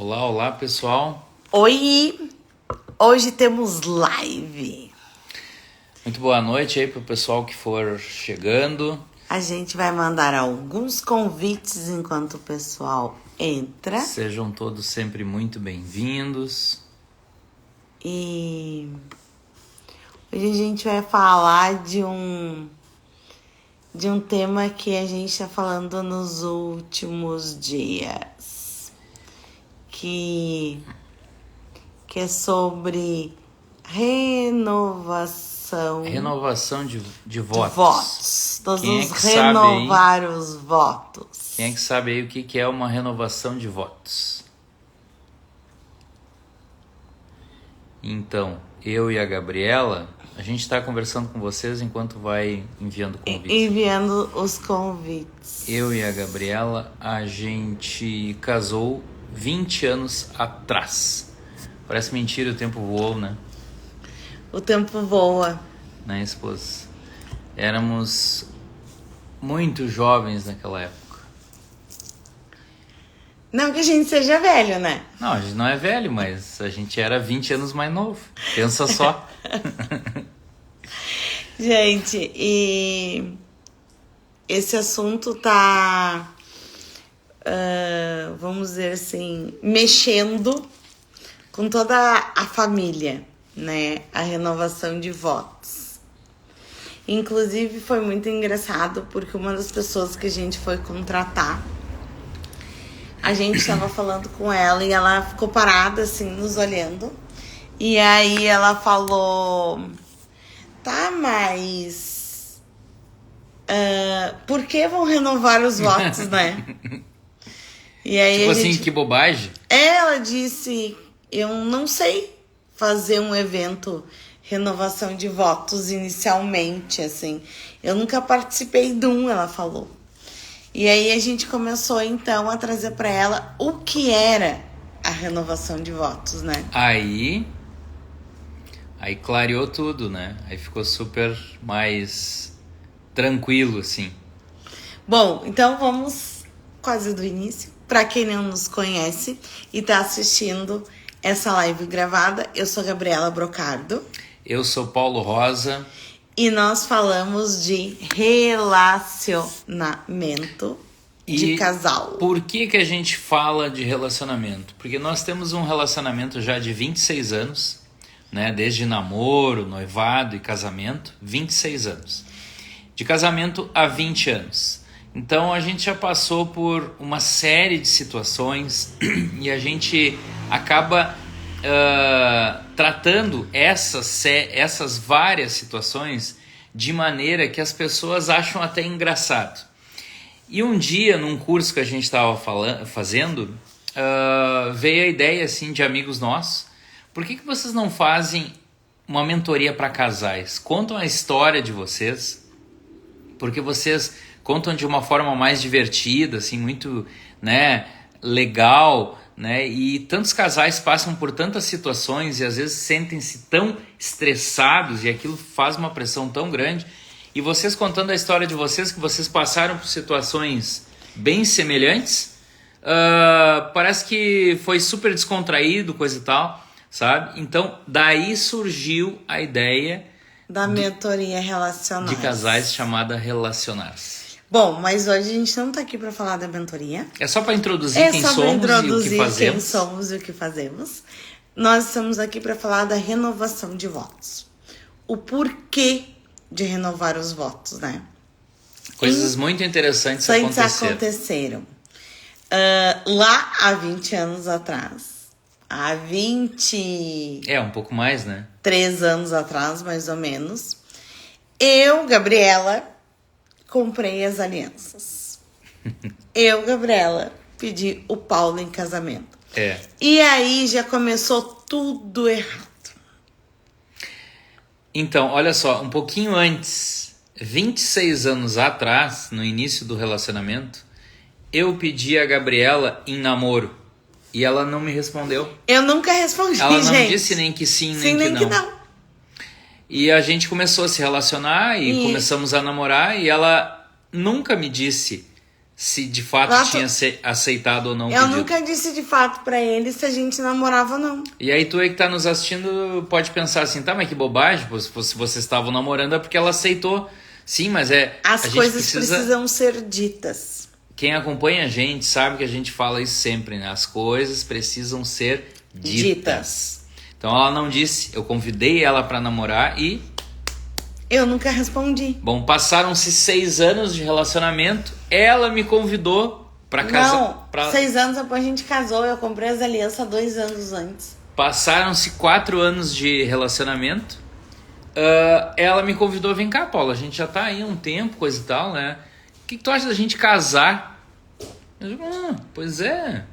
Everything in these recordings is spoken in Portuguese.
Olá, olá pessoal. Oi! Hoje temos live. Muito boa noite aí pro pessoal que for chegando. A gente vai mandar alguns convites enquanto o pessoal entra. Sejam todos sempre muito bem-vindos. E hoje a gente vai falar de um tema que a gente está falando nos últimos dias. Que é sobre renovação. Renovação de votos. Votos. Nós Quem vamos renovar os votos. Quem é que sabe aí o que é uma renovação de votos? Então, eu e a Gabriela, a gente está conversando com vocês enquanto vai enviando convites. Enviando os convites. Eu e a Gabriela, a gente casou 20 anos atrás. Parece mentira, o tempo voou, né? O tempo voa. Né, esposa? Éramos muito jovens naquela época. Não que a gente seja velho, né? Não, a gente não é velho, mas a gente era 20 anos mais novo. Pensa só. Gente, e esse assunto tá, vamos dizer assim, mexendo com toda a família, né? A renovação de votos. Inclusive foi muito engraçado porque uma das pessoas que a gente foi contratar, a gente estava falando com ela e ela ficou parada assim, nos olhando. E aí ela falou: tá, mas por que vão renovar os votos, né? E aí Tipo a assim, gente... que bobagem. Ela disse: eu não sei fazer um evento renovação de votos inicialmente, assim. Eu nunca participei de um, ela falou. E aí a gente começou então a trazer para ela o que era a renovação de votos, né? Aí clareou tudo, né? Aí ficou super mais tranquilo, assim. Bom, então vamos quase do início. Para quem não nos conhece e tá assistindo essa live gravada, eu sou Gabriela Brocardo. Eu sou Paulo Rosa. E nós falamos de relacionamento de casal. Por que a gente fala de relacionamento? Porque nós temos um relacionamento já de 26 anos, né? Desde namoro, noivado e casamento, 26 anos. De casamento há 20 anos. Então a gente já passou por uma série de situações e a gente acaba tratando essas várias situações de maneira que as pessoas acham até engraçado. E um dia, num curso que a gente estava fazendo, veio a ideia assim, de amigos nossos: por que vocês não fazem uma mentoria para casais? Contam a história de vocês, porque vocês contam de uma forma mais divertida, assim, muito, né, legal, né? E tantos casais passam por tantas situações e às vezes sentem-se tão estressados e aquilo faz uma pressão tão grande. E vocês contando a história de vocês, que vocês passaram por situações bem semelhantes, parece que foi super descontraído, coisa e tal, sabe? Então, daí surgiu a ideia da mentoria Relacionar-se. De casais, chamada Relacionar-se. Bom, mas hoje a gente não tá aqui para falar da mentoria. É só para introduzir quem somos e o que fazemos. Quem somos e o que fazemos. Nós estamos aqui para falar da renovação de votos. O porquê de renovar os votos, né? Coisas muito interessantes aconteceram. Lá há 20 anos atrás. Há 20... um pouco mais, né? 3 anos atrás, mais ou menos. Eu, Gabriela, comprei as alianças. Eu, Gabriela, pedi o Paulo em casamento. E aí já começou tudo errado. Então, olha só, um pouquinho antes, 26 anos atrás, no início do relacionamento, eu pedi a Gabriela em namoro e ela não me respondeu. Eu nunca respondi, ela não gente. disse nem que sim, nem que não. E a gente começou a se relacionar e começamos a namorar e ela nunca me disse se de fato Nossa, tinha aceitado ou não o eu pedido. nunca disse de fato pra ele se a gente namorava ou não. E aí tu aí que tá nos assistindo pode pensar assim, tá, mas que bobagem, pô, se vocês estavam namorando é porque ela aceitou. Sim, mas As a gente coisas precisam ser ditas. Quem acompanha a gente sabe que a gente fala isso sempre, né? As coisas precisam ser ditas. Então ela não disse, eu convidei ela pra namorar e... Eu nunca respondi. Bom, passaram-se 6 anos de relacionamento, ela me convidou pra casa... Não, 6 anos depois a gente casou, eu comprei as alianças 2 anos antes. Passaram-se 4 anos de relacionamento, ela me convidou, vem cá, Paula, a gente já tá aí há um tempo, coisa e tal, né? O que tu acha da gente casar? Eu digo, pois é.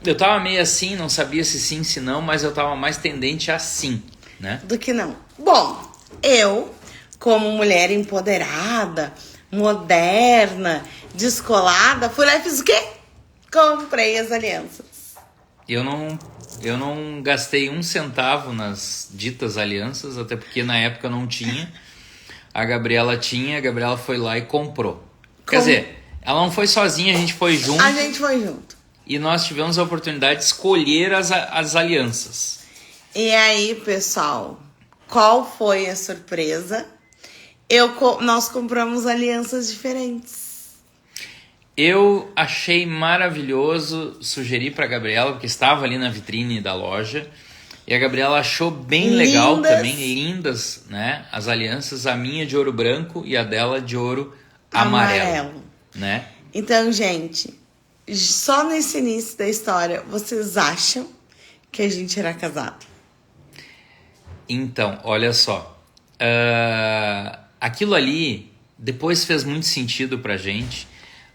Eu tava meio assim, não sabia se sim, se não, mas eu tava mais tendente a sim, né? Do que não. Bom, eu, como mulher empoderada, moderna, descolada, fui lá e fiz o quê? Comprei as alianças. Eu não gastei 1 centavo nas ditas alianças, até porque na época não tinha. A Gabriela tinha, a Gabriela foi lá e comprou. Quer dizer, ela não foi sozinha, a gente foi junto. A gente foi junto. E nós tivemos a oportunidade de escolher as alianças. E aí, pessoal, qual foi a surpresa? Nós compramos alianças diferentes. Eu achei maravilhoso, sugeri pra Gabriela, porque estava ali na vitrine da loja. E a Gabriela achou bem legal também, lindas, né? As alianças, a minha de ouro branco e a dela de ouro amarelo. Né? Então, gente, só nesse início da história, vocês acham que a gente era casado? Então, olha só. Aquilo ali depois fez muito sentido pra gente.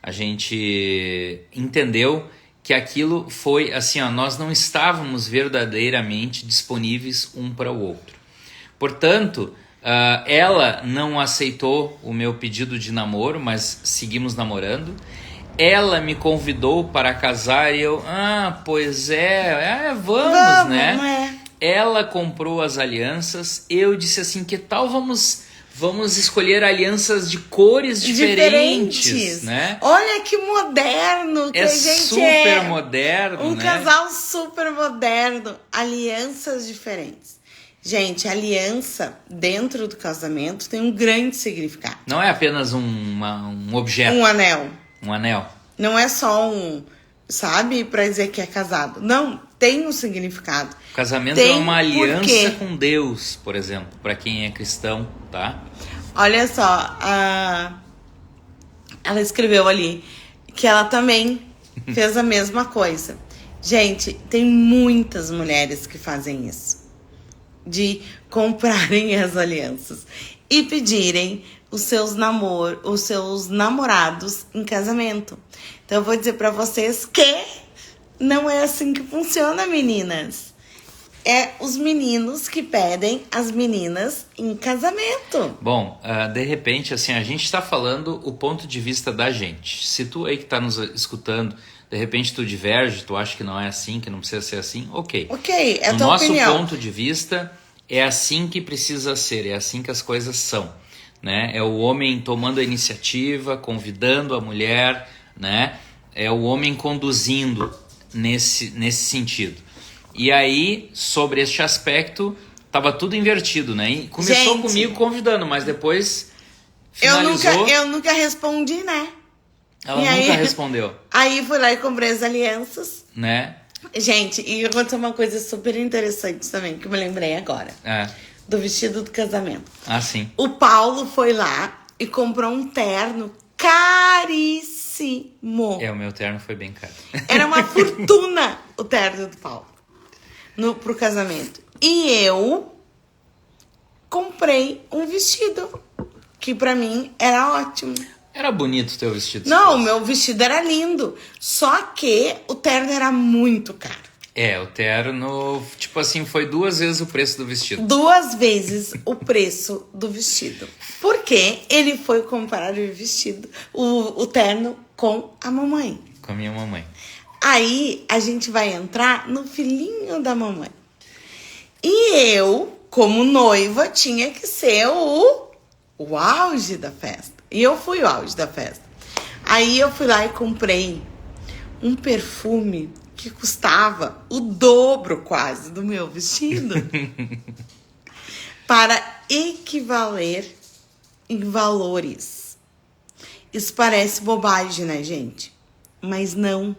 A gente entendeu que aquilo foi assim, ó, nós não estávamos verdadeiramente disponíveis um para o outro. Portanto, ela não aceitou o meu pedido de namoro, mas seguimos namorando. Ela me convidou para casar e eu, pois vamos, né? Ela comprou as alianças, eu disse assim, que tal vamos escolher alianças de cores diferentes, né? Olha que moderno que a gente super moderno, um né? casal super moderno, alianças diferentes. Gente, aliança dentro do casamento tem um grande significado. Não é apenas um objeto. Um anel. Um anel. Não é só sabe, pra dizer que é casado. Não, tem um significado. O casamento é uma aliança com Deus, por exemplo, para quem é cristão, tá? Olha só, ela escreveu ali que ela também fez a mesma coisa. Gente, tem muitas mulheres que fazem isso. De comprarem as alianças e pedirem os seus namorados em casamento. Então eu vou dizer pra vocês que não é assim que funciona, meninas. É os meninos que pedem as meninas em casamento. Bom, de repente, assim, a gente está falando o ponto de vista da gente. Se tu aí que tá nos escutando, de repente tu diverge, tu acha que não é assim, que não precisa ser assim, ok. Ok, é a no tua nosso opinião. ponto de vista, é assim que precisa ser, é assim que as coisas são, né? É o homem tomando a iniciativa, convidando a mulher, né? É o homem conduzindo nesse sentido. E aí, sobre este aspecto, tava tudo invertido, né? E começou comigo convidando, mas depois finalizou... Eu nunca respondi, né? Ela nunca respondeu. Aí fui lá e comprei as alianças. Né? Gente, e aconteceu uma coisa super interessante também, que eu me lembrei agora. Do vestido do casamento. Ah, sim. O Paulo foi lá e comprou um terno caríssimo. O meu terno foi bem caro. Era uma fortuna o terno do Paulo. Pro casamento. E eu comprei um vestido que pra mim era ótimo. Era bonito o teu vestido. Não, o meu vestido era lindo. Só que o terno era muito caro. O terno, tipo assim, foi 2 vezes o preço do vestido. 2 vezes o preço do vestido. Porque ele foi comprar o vestido, o terno com a mamãe. Com a minha mamãe. Aí a gente vai entrar no filhinho da mamãe. E eu, como noiva, tinha que ser o auge da festa. E eu fui o auge da festa. Aí eu fui lá e comprei um perfume que custava o dobro quase do meu vestido para equivaler em valores. Isso parece bobagem, né, gente? Mas não.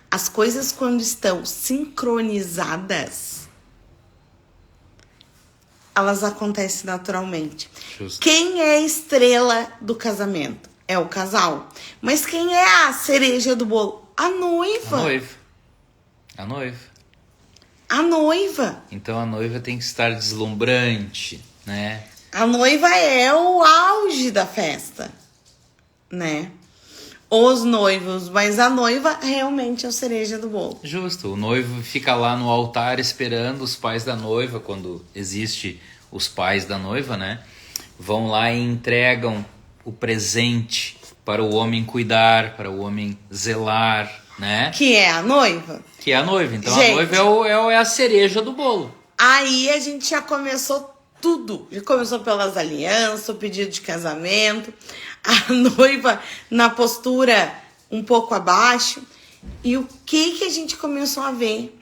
As coisas, quando estão sincronizadas, elas acontecem naturalmente. Justo. Quem é a estrela do casamento? É o casal. Mas quem é a cereja do bolo? A noiva. A noiva. A noiva. A noiva. Então a noiva tem que estar deslumbrante, né? A noiva é o auge da festa, né? Os noivos, mas a noiva realmente é a cereja do bolo. Justo. O noivo fica lá no altar esperando os pais da noiva, quando existe os pais da noiva, né? Vão lá e entregam o presente para o homem cuidar, para o homem zelar, né? Que é a noiva. Que é a noiva. Então Gente, a noiva é a cereja do bolo. Aí a gente já começou tudo. Já começou pelas alianças, o pedido de casamento, a noiva na postura um pouco abaixo. E o que a gente começou a ver?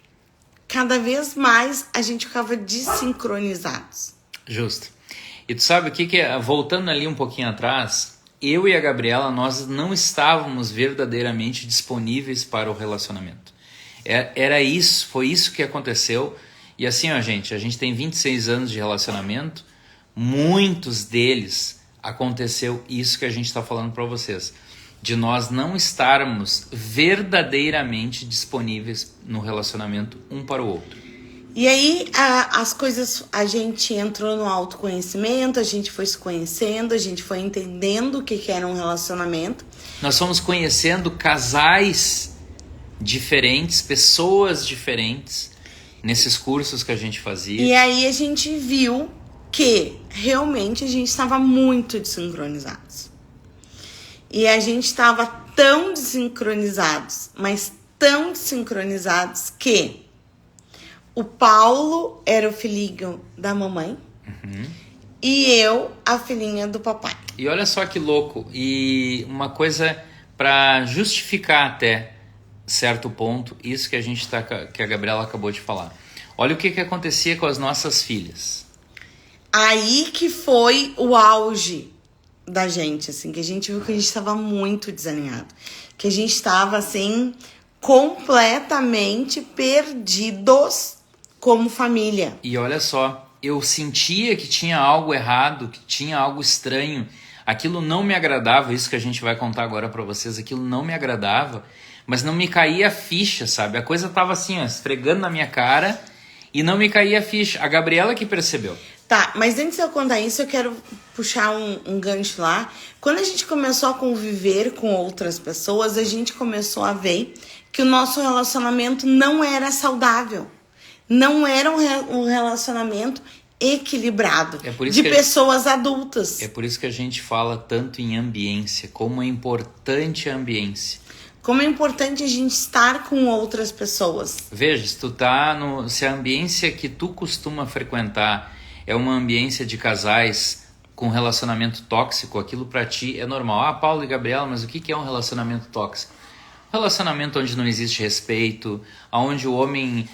Cada vez mais a gente ficava desincronizados. Justo. E tu sabe o que é? Voltando ali um pouquinho atrás, eu e a Gabriela, nós não estávamos verdadeiramente disponíveis para o relacionamento. Era isso, foi isso que aconteceu. E assim, ó, gente, a gente tem 26 anos de relacionamento, muitos deles aconteceu isso que a gente está falando para vocês, de nós não estarmos verdadeiramente disponíveis no relacionamento um para o outro. E aí as coisas, a gente entrou no autoconhecimento, a gente foi se conhecendo, a gente foi entendendo o que era um relacionamento. Nós fomos conhecendo casais diferentes, pessoas diferentes, nesses cursos que a gente fazia. E aí a gente viu que realmente a gente estava muito desincronizados. E a gente estava tão desincronizados, mas tão desincronizados que o Paulo era o filhinho da mamãe e eu a filhinha do papai. E olha só que louco, e uma coisa para justificar até certo ponto, isso que que a Gabriela acabou de falar. Olha o que acontecia com as nossas filhas. Aí que foi o auge da gente, assim, que a gente viu que a gente estava muito desalinhado, que a gente estava assim completamente perdidos como família. E olha só, eu sentia que tinha algo errado, que tinha algo estranho. Aquilo não me agradava, isso que a gente vai contar agora para vocês, aquilo não me agradava, mas não me caía a ficha, sabe? A coisa tava assim, ó, esfregando na minha cara e não me caía a ficha. A Gabriela que percebeu. Tá, mas antes de eu contar isso, eu quero puxar um gancho lá. Quando a gente começou a conviver com outras pessoas, a gente começou a ver que o nosso relacionamento não era saudável. Não era um relacionamento equilibrado de pessoas adultas. É por isso que a gente fala tanto em ambiência, como é importante a ambiência. Como é importante a gente estar com outras pessoas. Veja, se a ambiência que tu costuma frequentar é uma ambiência de casais com relacionamento tóxico, aquilo pra ti é normal. Ah, Paulo e Gabriela, mas o que é um relacionamento tóxico? Um relacionamento onde não existe respeito, onde o homem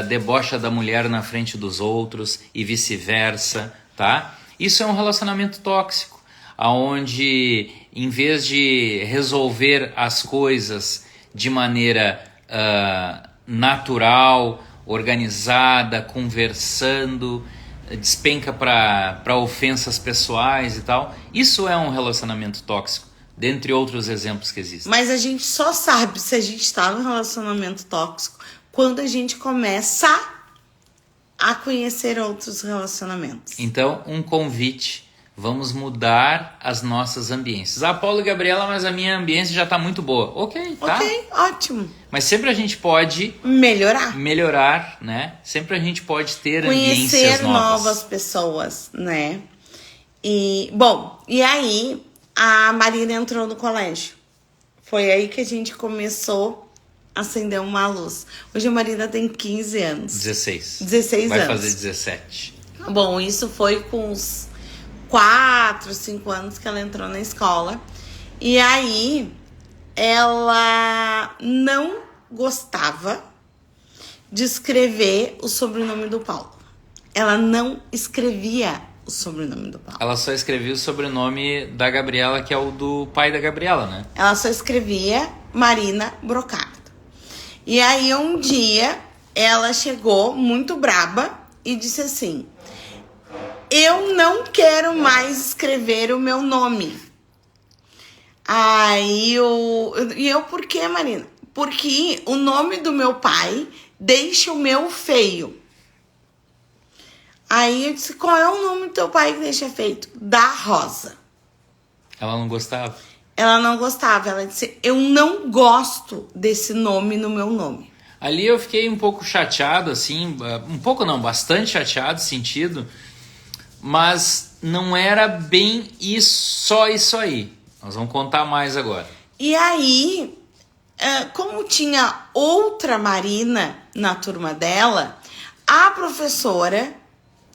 debocha da mulher na frente dos outros e vice-versa, tá? Isso é um relacionamento tóxico, onde em vez de resolver as coisas de maneira natural, organizada, conversando, despenca para ofensas pessoais e tal. Isso é um relacionamento tóxico, dentre outros exemplos que existem. Mas a gente só sabe se a gente está num relacionamento tóxico quando a gente começa a conhecer outros relacionamentos. Então, um convite: vamos mudar as nossas ambiências. Ah, Paulo e Gabriela, mas a minha ambiência já está muito boa. Ok, tá? Ok, ótimo. Mas sempre a gente pode melhorar, né? Sempre a gente pode ter ambiências conhecer novas pessoas, né? E aí a Marina entrou no colégio. Foi aí que a gente começou a acender uma luz. Hoje a Marina tem 15 anos. 16 anos. Vai fazer 17. Bom, isso foi com uns 4, 5 anos que ela entrou na escola. E aí, ela não gostava de escrever o sobrenome do Paulo. Ela não escrevia o sobrenome do Paulo. Ela só escrevia o sobrenome da Gabriela, que é o do pai da Gabriela, né? Ela só escrevia Marina Brocardo. E aí, um dia, ela chegou muito braba e disse assim: eu não quero mais escrever o meu nome. Aí eu, por quê, Marina? Porque o nome do meu pai deixa o meu feio. Aí eu disse: qual é o nome do teu pai que deixa feio? Da Rosa. Ela não gostava. Ela não gostava. Ela disse: eu não gosto desse nome no meu nome. Ali eu fiquei um pouco chateado, assim, um pouco não, bastante chateado, sentido, mas não era bem só isso aí. Nós vamos contar mais agora. E aí, como tinha outra Marina na turma dela, a professora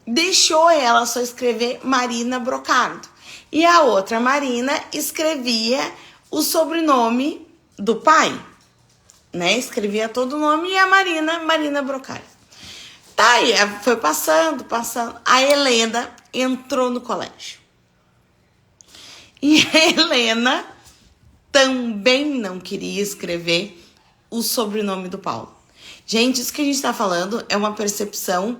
deixou ela só escrever Marina Brocardo. E a outra Marina escrevia o sobrenome do pai, né? Escrevia todo o nome e a Marina Brocardo. Tá aí, foi passando. A Helena entrou no colégio. E a Helena também não queria escrever o sobrenome do Paulo. Gente, isso que a gente tá falando é uma percepção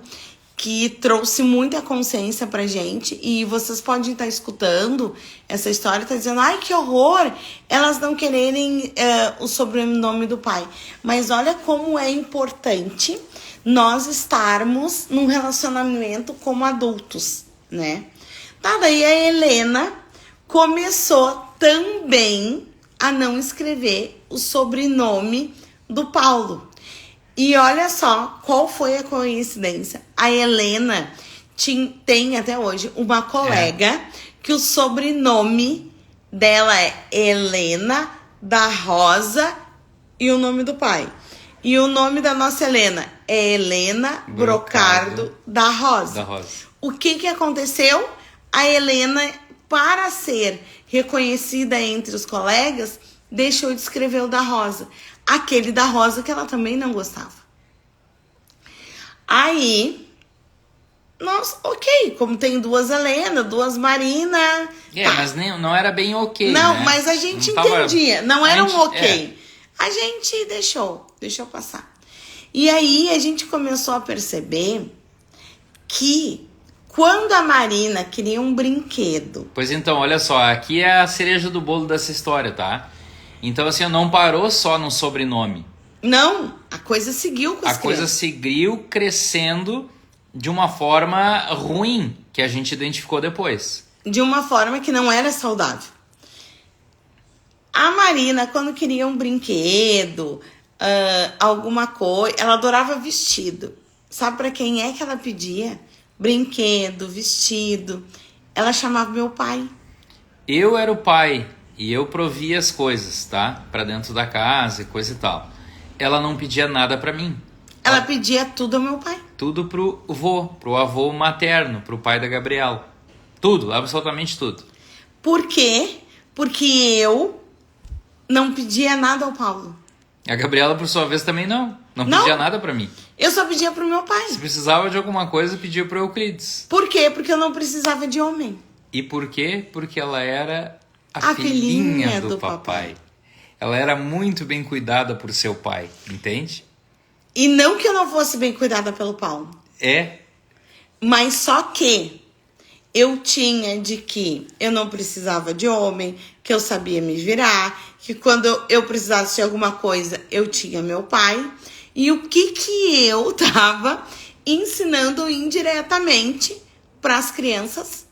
que trouxe muita consciência pra gente. E vocês podem estar escutando essa história e tá dizendo: ai, que horror, elas não quererem o sobrenome do pai. Mas olha como é importante nós estarmos num relacionamento como adultos, né? Tá, daí a Helena começou também a não escrever o sobrenome do Paulo. E olha só qual foi a coincidência. A Helena tem até hoje uma colega que o sobrenome dela é Helena da Rosa e o nome do pai. E o nome da nossa Helena é Helena Brocardo da Rosa. O que aconteceu? A Helena, para ser reconhecida entre os colegas, deixou de escrever o da Rosa. Aquele da Rosa que ela também não gostava. Aí, nós, ok, como tem duas Helena, duas Marina... tá. Mas não era bem ok, não, né? Mas a gente não entendia, não era um ok. É. A gente deixou passar. E aí, a gente começou a perceber que quando a Marina queria um brinquedo... Pois então, olha só, aqui é a cereja do bolo dessa história, tá? Então, assim, não parou só no sobrenome. Não, a coisa seguiu com as crianças. A coisa seguiu crescendo de uma forma ruim, que a gente identificou depois. De uma forma que não era saudável. A Marina, quando queria um brinquedo, alguma coisa, ela adorava vestido. Sabe pra quem é que ela pedia? Brinquedo, vestido. Ela chamava meu pai. Eu era o pai. E eu provia as coisas, tá? Pra dentro da casa e coisa e tal. Ela não pedia nada pra mim. Ela pedia tudo ao meu pai. Tudo pro avô materno, pro pai da Gabriela. Tudo, absolutamente tudo. Por quê? Porque eu não pedia nada ao Paulo. A Gabriela, por sua vez, também não pedia nada pra mim. Eu só pedia pro meu pai. Se precisava de alguma coisa, pedia pro Euclides. Por quê? Porque eu não precisava de homem. E por quê? Porque ela era... A filhinha do papai. Ela era muito bem cuidada por seu pai, entende? E não que eu não fosse bem cuidada pelo Paulo. É. Mas só que eu tinha de que eu não precisava de homem, que eu sabia me virar, que quando eu precisasse de alguma coisa, eu tinha meu pai. E o que eu tava ensinando indiretamente para as crianças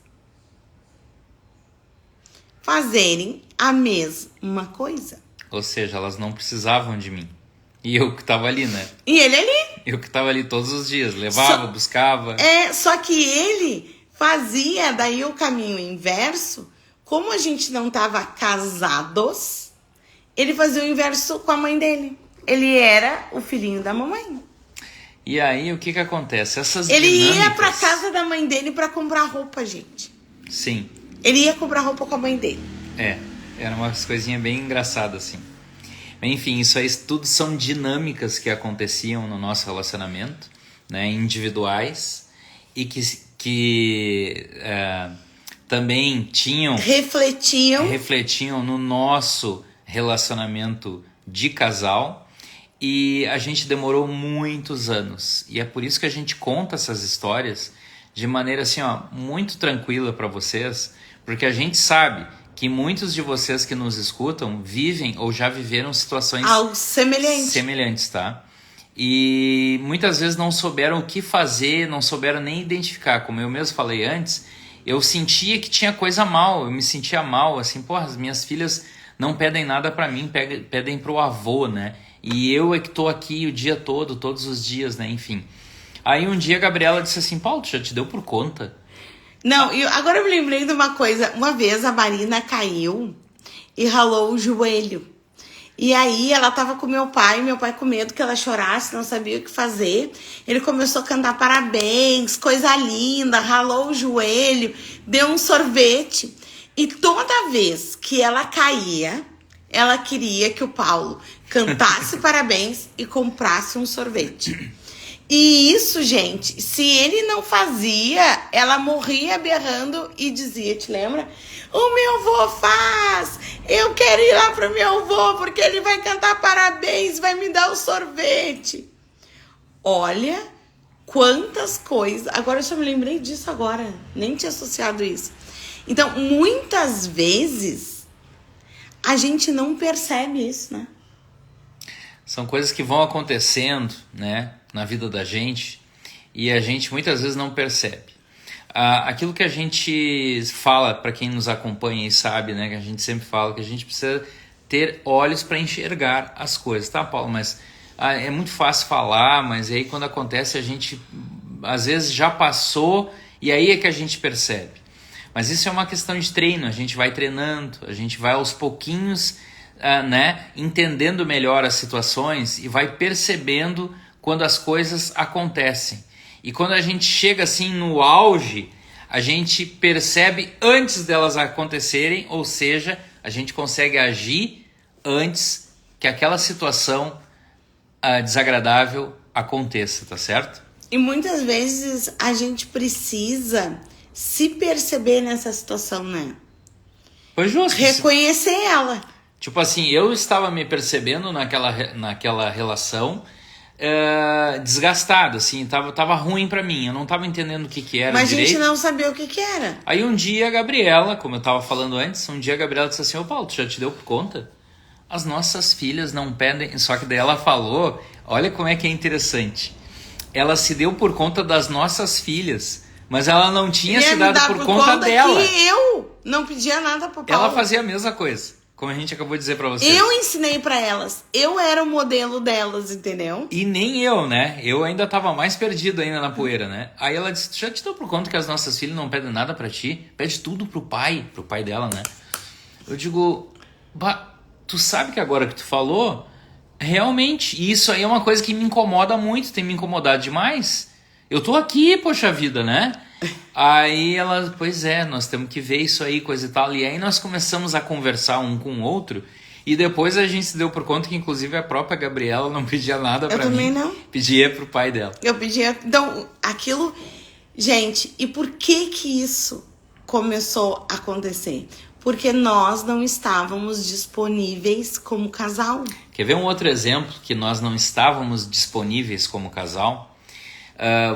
fazerem a mesma coisa. Ou seja, elas não precisavam de mim. E eu que tava ali, né? E ele ali. Eu que tava ali todos os dias. Levava, buscava. Só que ele fazia daí o caminho inverso. Como a gente não tava casados, ele fazia o inverso com a mãe dele. Ele era o filhinho da mamãe. E aí, o que acontece? Essas Ele dinâmicas... ia pra casa da mãe dele pra comprar roupa, gente. Sim. Ele ia comprar roupa com a mãe dele. É. Era umas coisinhas bem engraçadas, assim. Enfim, isso aí tudo são dinâmicas que aconteciam no nosso relacionamento, né, individuais, e que também refletiam no nosso relacionamento de casal, e a gente demorou muitos anos. E é por isso que a gente conta essas histórias de maneira assim, ó, muito tranquila para vocês, porque a gente sabe que muitos de vocês que nos escutam vivem ou já viveram situações semelhantes, tá? E muitas vezes não souberam o que fazer, não souberam nem identificar. Como eu mesmo falei antes, eu sentia que tinha coisa mal, eu me sentia mal, assim, porra, as minhas filhas não pedem nada pra mim, pedem pro avô, né? E eu é que tô aqui o dia todo, todos os dias, né? Enfim. Aí um dia a Gabriela disse assim, Paulo, tu já te deu por conta? Não, agora eu me lembrei de uma coisa. Uma vez a Marina caiu e ralou o joelho. E aí ela tava com meu pai com medo que ela chorasse, não sabia o que fazer. Ele começou a cantar parabéns, coisa linda, ralou o joelho, deu um sorvete. E toda vez que ela caía, ela queria que o Paulo cantasse parabéns e comprasse um sorvete. E isso, gente, se ele não fazia, ela morria berrando e dizia, te lembra? O meu avô faz, eu quero ir lá pro meu avô porque ele vai cantar parabéns, vai me dar o sorvete. Olha quantas coisas, agora eu só me lembrei disso agora, nem tinha associado isso. Então, muitas vezes, a gente não percebe isso, né? São coisas que vão acontecendo, né, na vida da gente, e a gente muitas vezes não percebe. Aquilo que a gente fala, para quem nos acompanha e sabe, né, que a gente sempre fala que a gente precisa ter olhos para enxergar as coisas, tá, Paulo? Mas é muito fácil falar, mas aí quando acontece a gente, às vezes já passou e aí é que a gente percebe. Mas isso é uma questão de treino, a gente vai treinando, a gente vai aos pouquinhos, né, entendendo melhor as situações e vai percebendo quando as coisas acontecem. E quando a gente chega assim no auge, a gente percebe antes delas acontecerem, ou seja, a gente consegue agir antes que aquela situação desagradável aconteça, tá certo? E muitas vezes a gente precisa se perceber nessa situação, né? Foi justo. Reconhecer ela. Tipo assim, eu estava me percebendo naquela relação desgastado, assim, tava ruim pra mim, eu não tava entendendo o que era Mas direito. a gente não sabia o que era. Aí um dia a Gabriela, como eu tava falando antes, a Gabriela disse assim, ô Paulo, tu já te deu por conta? As nossas filhas não pedem, só que daí ela falou, olha como é que é interessante, ela se deu por conta das nossas filhas, mas ela não tinha se dado por conta dela. Que eu não pedia nada pro Paulo. Ela fazia a mesma coisa. Como a gente acabou de dizer pra vocês. Eu ensinei pra elas. Eu era o modelo delas, entendeu? E nem eu, né? Eu ainda tava mais perdido ainda na poeira, né? Aí ela disse, já te deu por conta que as nossas filhas não pedem nada pra ti? Pede tudo pro pai dela, né? Eu digo, tu sabe que agora que tu falou, realmente, isso aí é uma coisa que me incomoda muito, tem me incomodado demais. Eu tô aqui, poxa vida, né? Aí ela, pois é, nós temos que ver isso aí, coisa e tal. E aí nós começamos a conversar um com o outro. E depois a gente se deu por conta que inclusive a própria Gabriela não pedia nada pra mim. Eu também não. Pedia pro pai dela. Eu pedia, então, aquilo... Gente, e por que isso começou a acontecer? Porque nós não estávamos disponíveis como casal. Quer ver um outro exemplo que nós não estávamos disponíveis como casal?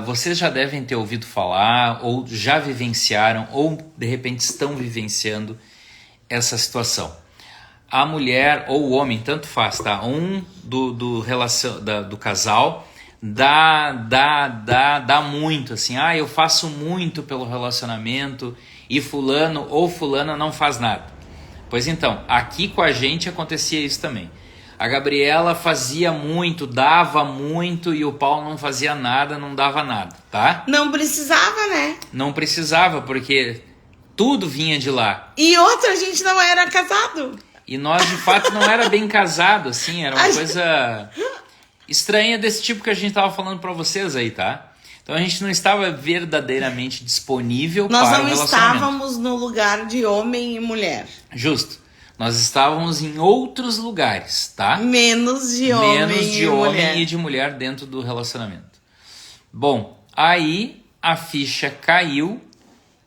Vocês já devem ter ouvido falar, ou já vivenciaram, ou de repente estão vivenciando essa situação. A mulher ou o homem, tanto faz, tá? Um do casal dá muito, assim, eu faço muito pelo relacionamento e fulano ou fulana não faz nada. Pois então, aqui com a gente acontecia isso também. A Gabriela fazia muito, dava muito e o Paulo não fazia nada, não dava nada, tá? Não precisava, né? Não precisava, porque tudo vinha de lá. E outra, a gente não era casado. E nós, de fato, não era bem casado, assim, era uma coisa estranha desse tipo que a gente tava falando pra vocês aí, tá? Então a gente não estava verdadeiramente disponível para o relacionamento. Nós não estávamos no lugar de homem e mulher. Justo. Nós estávamos em outros lugares, tá? Menos de homem e de mulher dentro do relacionamento. Bom, aí a ficha caiu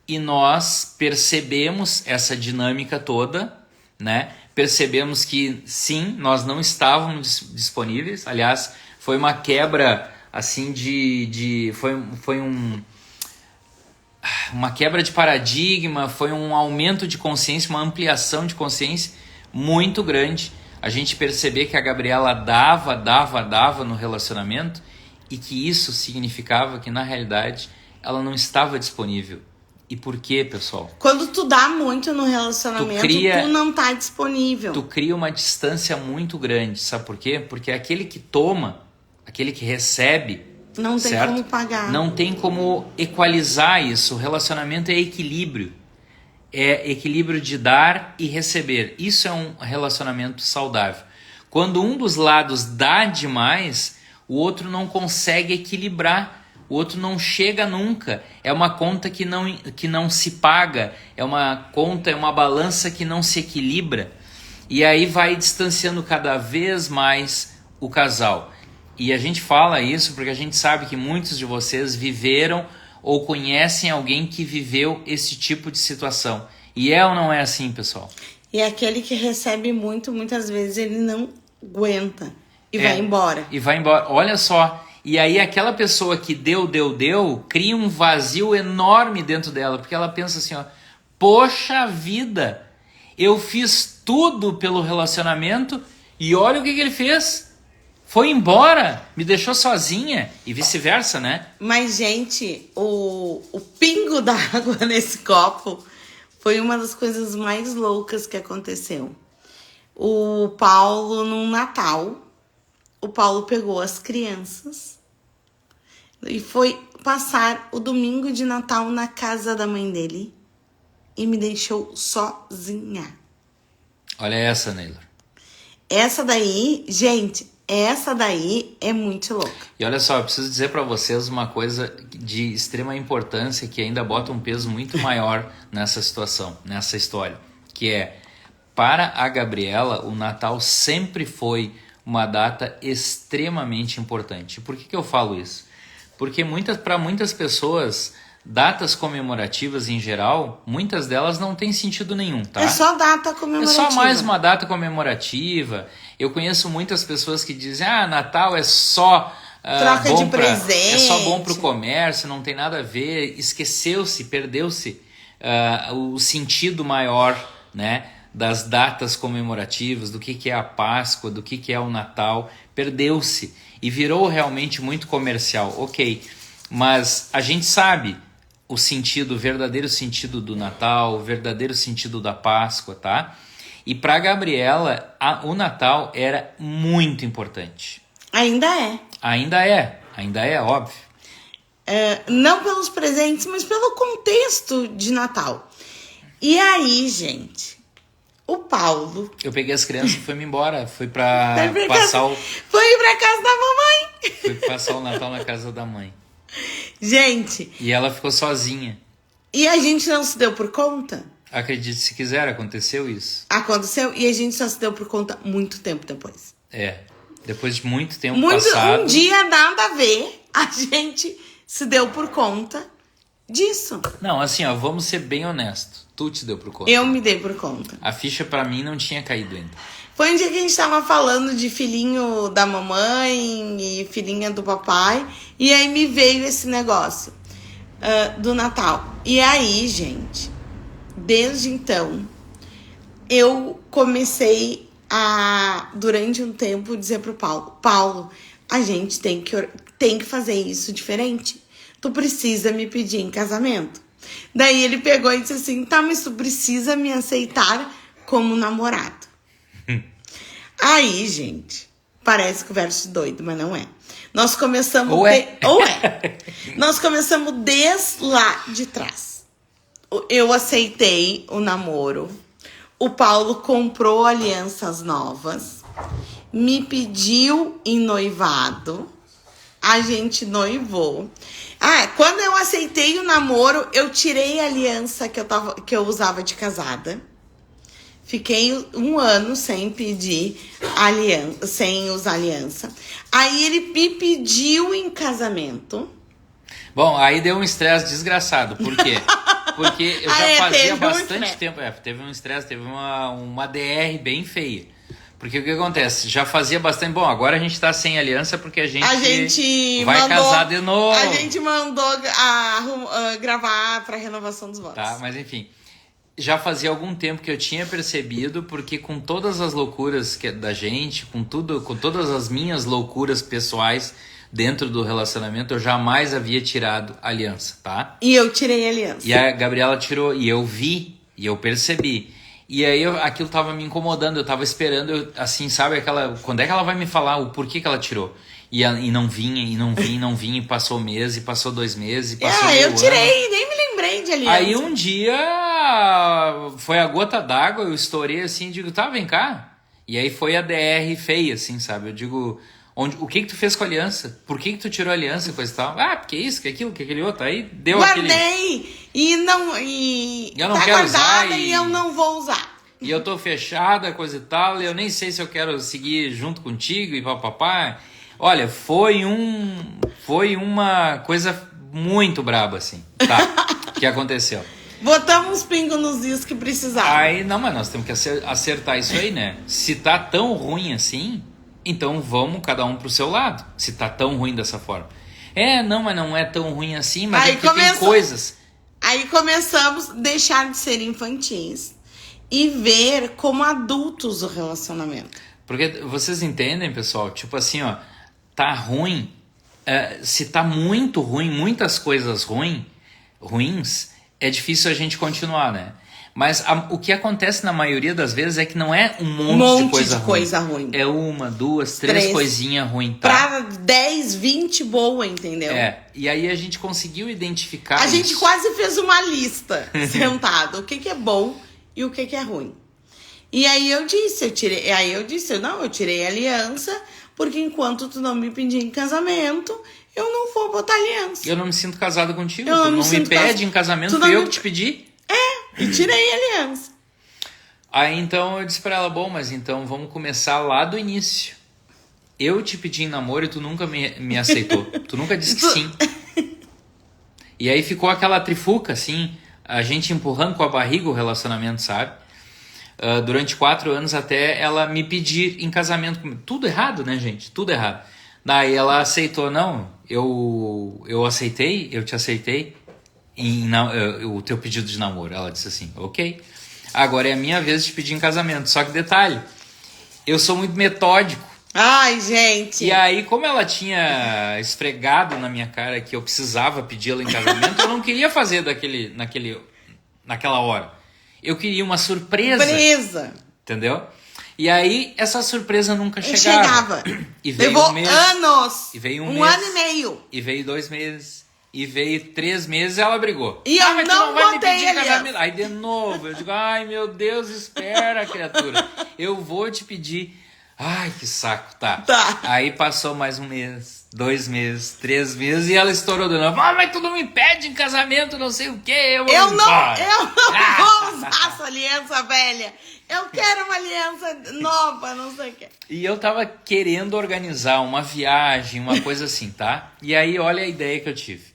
e nós percebemos essa dinâmica toda, né? Percebemos que sim, nós não estávamos disponíveis. Aliás, foi uma quebra assim uma quebra de paradigma, foi um aumento de consciência, uma ampliação de consciência muito grande. A gente perceber que a Gabriela dava no relacionamento e que isso significava que, na realidade, ela não estava disponível. E por quê, pessoal? Quando tu dá muito no relacionamento, tu não tá disponível. Tu cria uma distância muito grande. Sabe por quê? Porque aquele que toma, aquele que recebe, não tem certo? como pagar. Não tem como equalizar isso. O relacionamento é equilíbrio. É equilíbrio de dar e receber. Isso é um relacionamento saudável. Quando um dos lados dá demais, o outro não consegue equilibrar. O outro não chega nunca. É uma conta que não se paga. É uma conta, é uma balança que não se equilibra. E aí vai distanciando cada vez mais o casal. E a gente fala isso porque a gente sabe que muitos de vocês viveram ou conhecem alguém que viveu esse tipo de situação. E é ou não é assim, pessoal? E aquele que recebe muito, muitas vezes ele não aguenta e vai embora. E vai embora. Olha só. E aí aquela pessoa que deu, cria um vazio enorme dentro dela. Porque ela pensa assim, ó, poxa vida, eu fiz tudo pelo relacionamento e olha o que ele fez. Foi embora, me deixou sozinha e vice-versa, né? Mas, gente, o pingo d'água nesse copo foi uma das coisas mais loucas que aconteceu. O Paulo, no Natal, o Paulo pegou as crianças e foi passar o domingo de Natal na casa da mãe dele e me deixou sozinha. Olha essa, Neylor. Essa daí, gente... Essa daí é muito louca. E olha só, eu preciso dizer para vocês uma coisa de extrema importância que ainda bota um peso muito maior nessa situação, nessa história. Que é, para a Gabriela, o Natal sempre foi uma data extremamente importante. Por que eu falo isso? Porque para muitas pessoas, datas comemorativas em geral, muitas delas não têm sentido nenhum, tá? É só data comemorativa. É só mais uma data comemorativa. Eu conheço muitas pessoas que dizem, Natal é só troca de presente. É só bom para o comércio, não tem nada a ver. Esqueceu-se, perdeu-se o sentido maior, né, das datas comemorativas, do que é a Páscoa, do que é o Natal. Perdeu-se e virou realmente muito comercial. Ok, mas a gente sabe o verdadeiro sentido do Natal, o verdadeiro sentido da Páscoa, tá? E para Gabriela, o Natal era muito importante. Ainda é. Ainda é, óbvio. Não pelos presentes, mas pelo contexto de Natal. E aí, gente, o Paulo... Eu peguei as crianças e fui-me embora. Fui pra passar Foi pra casa da mamãe. Fui passar o Natal na casa da mãe. Gente... E ela ficou sozinha. E a gente não se deu por conta? Acredite se quiser, aconteceu isso. Aconteceu e a gente só se deu por conta muito tempo depois. Depois de muito tempo passado. Um dia nada a ver, a gente se deu por conta disso. Não, assim, vamos ser bem honestos. Tu te deu por conta. Eu me dei por conta. A ficha pra mim não tinha caído ainda. Foi um dia que a gente tava falando de filhinho da mamãe e filhinha do papai. E aí me veio esse negócio do Natal. E aí, gente... Desde então, eu comecei a, durante um tempo, dizer pro Paulo, a gente tem que fazer isso diferente. Tu precisa me pedir em casamento. Daí ele pegou e disse assim, tá, mas tu precisa me aceitar como namorado. Aí, gente, parece conversa de doido, mas não é. Nós começamos... Ou é. Nós começamos desde lá de trás. Eu aceitei o namoro. O Paulo comprou alianças novas. Me pediu em noivado. A gente noivou. Quando eu aceitei o namoro, eu tirei a aliança que eu usava de casada. Fiquei 1 ano sem pedir aliança, sem usar aliança. Aí ele me pediu em casamento. Bom, aí deu um estresse desgraçado. Por quê? Porque eu já fazia bastante tempo. Teve um estresse, teve uma DR bem feia. Porque o que acontece? Já fazia bastante. Bom, agora a gente tá sem aliança porque a gente vai casar de novo. A gente mandou gravar pra renovação dos votos. Tá, mas enfim. Já fazia algum tempo que eu tinha percebido, porque com todas as loucuras da gente, com todas as minhas loucuras pessoais dentro do relacionamento, eu jamais havia tirado aliança, tá? E eu tirei aliança. E a Gabriela tirou, e eu vi, e eu percebi. E aí aquilo tava me incomodando, eu tava esperando, assim, sabe, quando é que ela vai me falar o porquê que ela tirou? E não vinha, e passou mês, e passou 2 meses, e passou meio eu tirei, nem me lembrei de aliança. Aí um dia foi a gota d'água, eu estourei assim, digo, tá, vem cá. E aí foi a DR feia, assim, sabe? Eu digo, o que tu fez com a aliança? Por que tu tirou a aliança e coisa e tal? Ah, porque isso, que aquilo, que aquele outro. Aí deu Guardei! E eu não quero usar e eu não vou usar. E eu tô fechada, coisa e tal, e eu nem sei se eu quero seguir junto contigo e papapá. Olha, foi uma coisa muito braba, assim, tá? Que aconteceu. Botamos pingo nos is que precisava. Aí, não, mas nós temos que acertar isso aí, né? Se tá tão ruim assim, então vamos cada um pro seu lado. Se tá tão ruim dessa forma. Não, mas não é tão ruim assim, mas aí é porque tem coisas. Aí começamos a deixar de ser infantis e ver como adultos o relacionamento. Porque vocês entendem, pessoal? Tipo assim, ó, tá ruim. Se tá muito ruim, muitas coisas ruins, é difícil a gente continuar, né? Mas o que acontece na maioria das vezes é que não é um monte de coisa ruim. É 1, 2, 3 coisinhas ruins, tá? Pra 10, 20 boa, entendeu? E aí a gente conseguiu identificar A gente quase fez uma lista sentado. O que é bom e o que é ruim. E aí eu tirei a aliança, porque enquanto tu não me pedir em casamento, eu não vou botar aliança. Eu não me sinto casado contigo, tu não me pede em casamento, fui eu que te pedi. E tirei a aliança. Aí então eu disse pra ela, bom, mas então vamos começar lá do início. Eu te pedi em namoro e tu nunca me aceitou. Tu nunca disse que sim. E aí ficou aquela trifuca, assim, a gente empurrando com a barriga o relacionamento, sabe? Durante 4 anos até ela me pedir em casamento comigo. Tudo errado, né, gente? Tudo errado. Daí ela aceitou, não, eu aceitei, eu te aceitei o teu pedido de namoro. Ela disse assim, ok, agora é a minha vez de pedir em casamento. Só que detalhe, eu sou muito metódico. Ai, gente. E aí, como ela tinha esfregado na minha cara que eu precisava pedi-la em casamento, eu não queria fazer naquela hora. Eu queria uma surpresa. Entendeu? E aí, essa surpresa nunca chegava. E veio levou um mês, anos. E veio um ano e meio. E veio 2 meses. E veio 3 meses e ela brigou. E eu mas não tu não vai me botei pedir casamento. Aí de novo, eu digo, ai meu Deus, espera, criatura. Eu vou te pedir. Ai, que saco, tá. Aí passou mais 1 mês, 2 meses, 3 meses e ela estourou de novo. Mas tu não me pede em casamento, não sei o quê. Eu não vou usar essa aliança velha. Eu quero uma aliança nova, não sei o quê. E eu tava querendo organizar uma viagem, uma coisa assim, tá? E aí, olha a ideia que eu tive.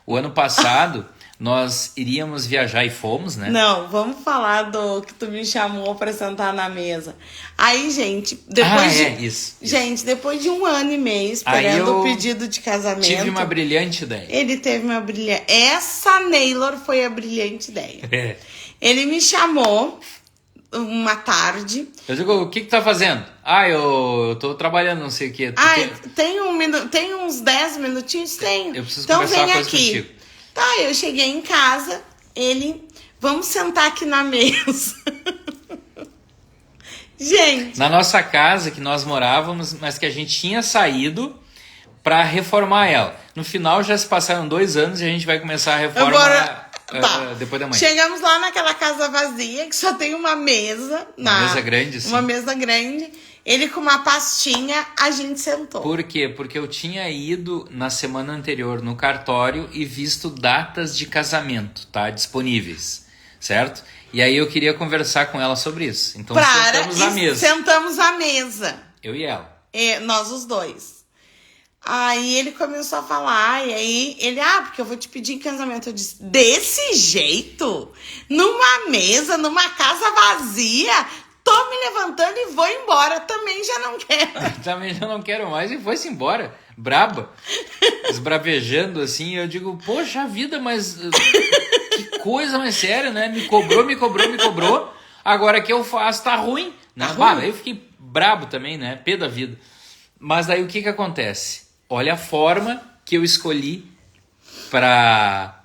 O ano passado, nós iríamos viajar e fomos, né? Não, vamos falar do que tu me chamou pra sentar na mesa. Aí, gente, depois isso. Gente, depois de 1 ano e meio esperando o pedido de casamento... Tive uma brilhante ideia. Ele teve uma brilhante... Essa Naylor foi a brilhante ideia. Ele me chamou uma tarde. Eu digo, o que tá fazendo? Eu tô trabalhando, não sei o quê. Tem uns 10 minutinhos? Tenho. Eu preciso então conversar vem coisa aqui. Contigo. Tá, eu cheguei em casa, vamos sentar aqui na mesa. Gente. Na nossa casa que nós morávamos, mas que a gente tinha saído pra reformar ela. No final já se passaram 2 anos e a gente vai começar a reforma depois da manhã. Chegamos lá naquela casa vazia que só tem uma mesa. Uma mesa grande, sim. Uma mesa grande. Ele com uma pastinha, a gente sentou. Por quê? Porque eu tinha ido na semana anterior no cartório e visto datas de casamento, tá? Disponíveis. certo? E aí eu queria conversar com ela sobre isso. Então sentamos à mesa. Sentamos à mesa. Eu e ela. Nós os dois. Aí ele começou a falar, e aí ele, porque eu vou te pedir em casamento. Eu disse, desse jeito? Numa mesa, numa casa vazia? Tô me levantando e vou embora. Também já não quero. Também já não quero mais. E foi-se embora. Braba. Esbravejando assim. Eu digo, poxa vida, mas que coisa mais séria, né? Me cobrou. Agora que eu faço, tá ruim. Né? Tá ruim. Aí eu fiquei brabo também, né? Pé da vida. Mas daí o que acontece? Olha a forma que eu escolhi pra...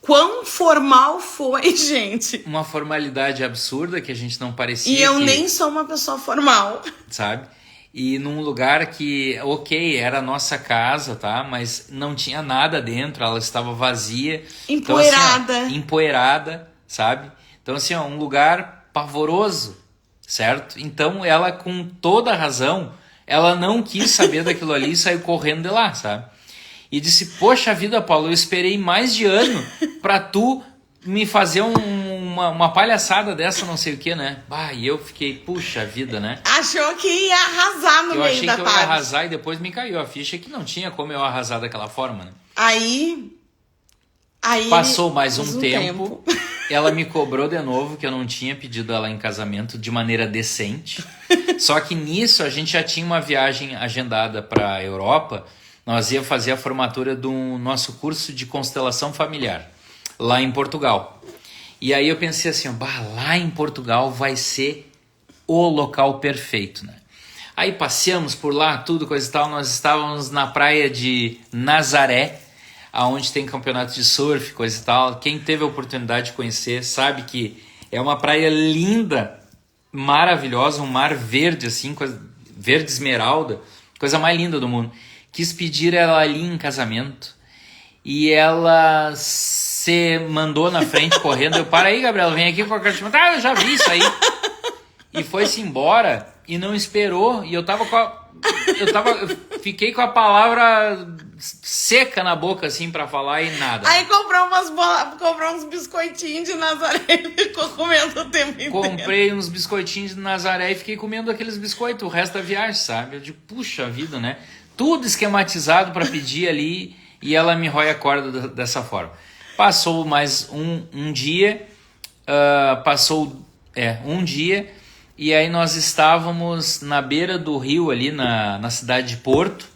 Quão formal foi, gente. Uma formalidade absurda que a gente não parecia. E eu nem sou uma pessoa formal. Sabe? E num lugar que, ok, era a nossa casa, tá? Mas não tinha nada dentro, ela estava vazia. Empoeirada. Então, assim, empoeirada, sabe? Então, assim, um lugar pavoroso, certo? Então, ela, com toda a razão, ela não quis saber daquilo ali e saiu correndo de lá, sabe? E disse, poxa vida, Paulo, eu esperei mais de ano pra tu me fazer uma palhaçada dessa, não sei o que, né? E eu fiquei, puxa vida, né? Achou que ia arrasar no meio da tarde. Eu achei que eu ia arrasar e depois me caiu a ficha que não tinha como eu arrasar daquela forma, né? Aí passou mais um tempo. Ela me cobrou de novo que eu não tinha pedido ela em casamento de maneira decente. Só que nisso a gente já tinha uma viagem agendada pra Europa. Nós ia fazer a formatura do nosso curso de constelação familiar, lá em Portugal. E aí eu pensei assim, lá em Portugal vai ser o local perfeito, né? Aí passeamos por lá, tudo, coisa e tal. Nós estávamos na praia de Nazaré, aonde tem campeonato de surf, coisa e tal. Quem teve a oportunidade de conhecer sabe que é uma praia linda, maravilhosa, um mar verde, assim, verde esmeralda, coisa mais linda do mundo. Quis pedir ela ali em casamento e ela se mandou na frente correndo. Eu, para aí, Gabriela, vem aqui com a carta. Eu já vi isso aí. E foi-se embora e não esperou. E eu fiquei com a palavra seca na boca, assim, pra falar e nada. Aí comprou uns biscoitinhos de Nazaré e ficou comendo o tempo inteiro. Comprei uns biscoitinhos de Nazaré e fiquei comendo aqueles biscoitos o resto da viagem, sabe? Eu digo, puxa vida, né? Tudo esquematizado pra pedir ali e ela me rói a corda dessa forma. Passou mais um dia, um dia, e aí nós estávamos na beira do rio ali na cidade de Porto.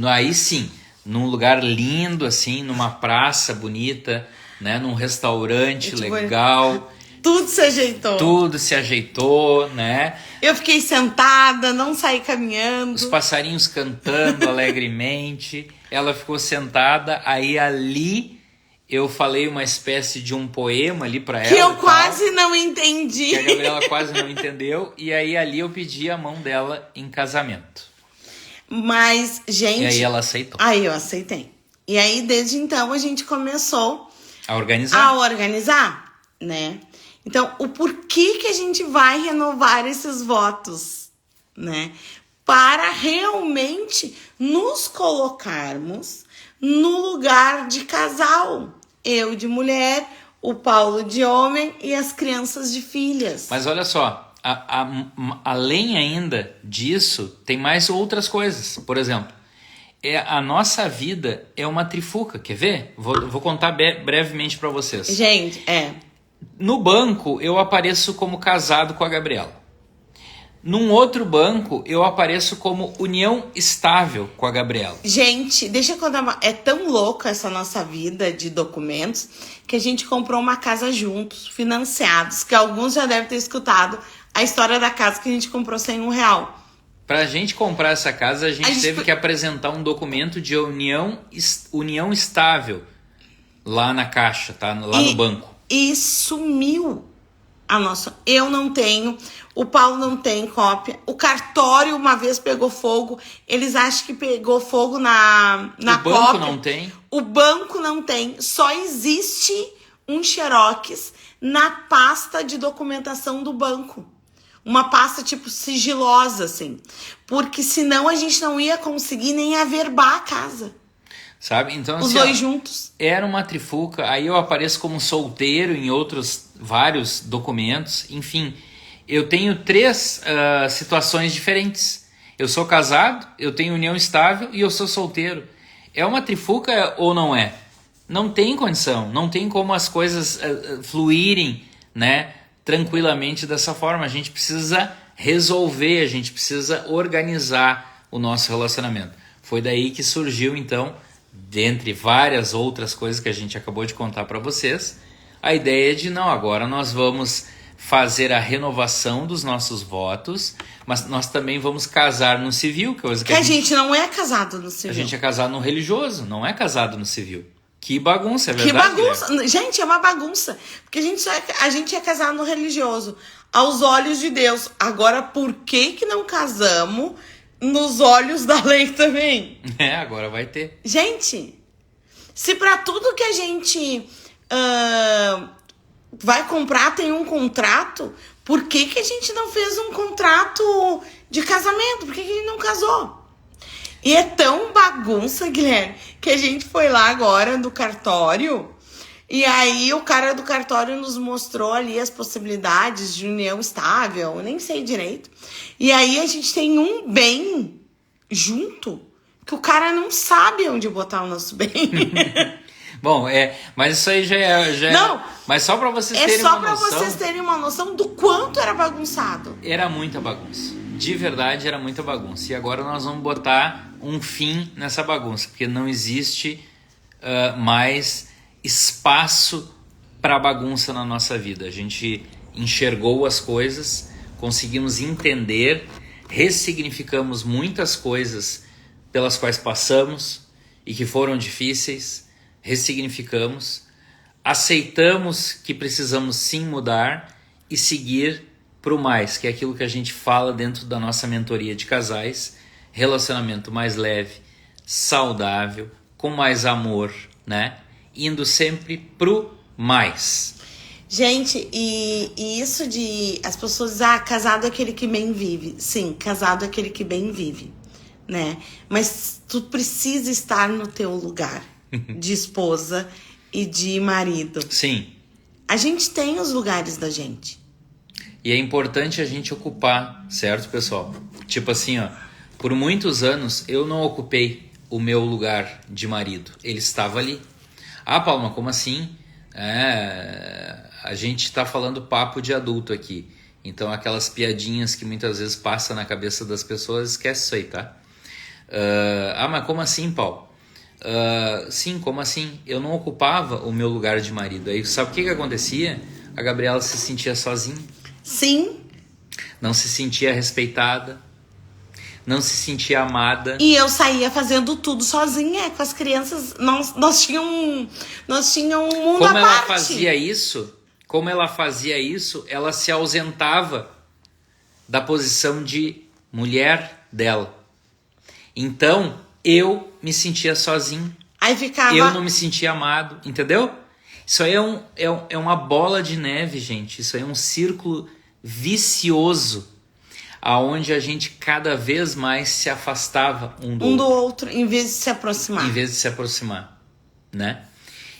Aí sim, num lugar lindo assim, numa praça bonita, né, num restaurante legal. Tudo se ajeitou. Tudo se ajeitou, né? Eu fiquei sentada, não saí caminhando. Os passarinhos cantando alegremente. Ela ficou sentada, aí ali eu falei uma espécie de um poema ali pra ela. Que eu quase não entendi. Que a Gabriela quase não entendeu. E aí ali eu pedi a mão dela em casamento. Mas, gente... E aí ela aceitou. Aí eu aceitei. E aí, desde então, a gente começou... A organizar, né? Então, o porquê que a gente vai renovar esses votos, né? Para realmente nos colocarmos no lugar de casal. Eu de mulher, o Paulo de homem e as crianças de filhas. Mas olha só, além ainda disso, tem mais outras coisas. Por exemplo, a nossa vida é uma trifuca, quer ver? Vou contar brevemente para vocês. Gente, No banco, eu apareço como casado com a Gabriela. Num outro banco, eu apareço como união estável com a Gabriela. Gente, deixa eu contar é tão louca essa nossa vida de documentos que a gente comprou uma casa juntos, financiados, que alguns já devem ter escutado a história da casa que a gente comprou sem R$1. Pra gente comprar essa casa, a gente teve que apresentar um documento de união estável lá na caixa, tá? Lá no banco. E sumiu a nossa. Eu não tenho, o Paulo não tem cópia. O cartório uma vez pegou fogo. Eles acham que pegou fogo na cópia. O banco não tem. O banco não tem. Só existe um xerox na pasta de documentação do banco. Uma pasta tipo sigilosa, assim. Porque senão a gente não ia conseguir nem averbar a casa. sabe? Então, Os assim, dois juntos. era uma trifuca, aí eu apareço como solteiro em outros vários documentos, enfim, eu tenho 3 situações diferentes. Eu sou casado, eu tenho união estável e eu sou solteiro. É uma trifuca ou não é? Não tem condição, não tem como as coisas fluírem, né, tranquilamente dessa forma. A gente precisa resolver, a gente precisa organizar o nosso relacionamento. Foi daí que surgiu, então, dentre várias outras coisas que a gente acabou de contar para vocês, a ideia de, não, agora nós vamos fazer a renovação dos nossos votos, mas nós também vamos casar no civil, coisa que a gente não é casado no a civil. gente é casado no religioso, não é casado no civil. Que bagunça, é Que verdade? bagunça. Guilherme? Gente, é uma bagunça. Porque a gente é casado no religioso, aos olhos de Deus. Agora, por que não casamos nos olhos da lei também? Agora vai ter. Gente, se pra tudo que a gente vai comprar tem um contrato, por que a gente não fez um contrato de casamento? Por que a gente não casou? E é tão bagunça, Guilherme, que a gente foi lá agora no cartório e aí o cara do cartório nos mostrou ali as possibilidades de união estável, eu nem sei direito. E aí a gente tem um bem junto que o cara não sabe onde botar o nosso bem. Bom, mas isso aí já é. Não, mas só pra vocês terem só uma pra noção. vocês terem uma noção do quanto era bagunçado. Era muita bagunça. De verdade, era muita bagunça. E agora nós vamos botar um fim nessa bagunça, porque não existe mais espaço para bagunça na nossa vida. A gente enxergou as coisas, conseguimos entender, ressignificamos muitas coisas pelas quais passamos e que foram difíceis, ressignificamos, aceitamos que precisamos sim mudar e seguir para o mais, que é aquilo que a gente fala dentro da nossa mentoria de casais, relacionamento mais leve, saudável, com mais amor, né? Indo sempre pro mais. Gente, e isso de as pessoas dizem, casado é aquele que bem vive. Sim, casado é aquele que bem vive, né? Mas tu precisa estar no teu lugar de esposa e de marido. Sim. A gente tem os lugares da gente. E é importante a gente ocupar, certo, pessoal? Tipo assim, por muitos anos eu não ocupei o meu lugar de marido. Ele estava ali. Palma, como assim? A gente está falando papo de adulto aqui. Então aquelas piadinhas que muitas vezes passam na cabeça das pessoas, esquece isso aí, tá? Mas como assim, Paulo? Sim, como assim? Eu não ocupava o meu lugar de marido. Aí sabe o que acontecia? A Gabriela se sentia sozinha. Sim. Não se sentia respeitada. Não se sentia amada. E eu saía fazendo tudo sozinha com as crianças. Nós tínhamos um mundo à parte. Como ela fazia isso, ela se ausentava da posição de mulher dela. Então, eu me sentia sozinho. Aí ficava... Eu não me sentia amado, entendeu? Isso aí é uma bola de neve, gente. Isso aí é um círculo vicioso, aonde a gente cada vez mais se afastava um do outro, em vez de se aproximar. Né?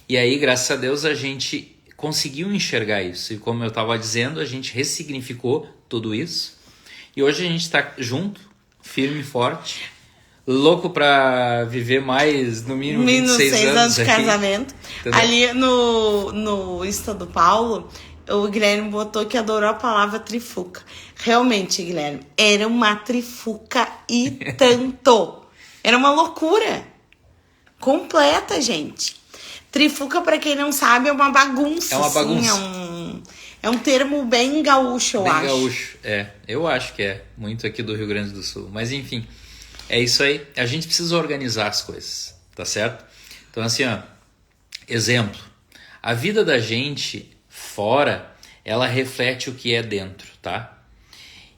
E aí, graças a Deus, a gente conseguiu enxergar isso. E como eu estava dizendo, a gente ressignificou tudo isso. E hoje a gente está junto, firme e forte, louco para viver mais, no mínimo 26 anos de aí. casamento. Entendeu? Ali no Insta do Paulo, o Guilherme botou que adorou a palavra trifuca. Realmente, Guilherme, era uma trifuca e tanto. Era uma loucura completa, gente. Trifuca, pra quem não sabe, é uma bagunça. É uma bagunça. É um termo bem gaúcho, eu acho. Bem gaúcho, eu acho que é. Muito aqui do Rio Grande do Sul. Mas enfim, é isso aí. A gente precisa organizar as coisas, tá certo? Então assim, exemplo. A vida da gente fora, ela reflete o que é dentro, tá?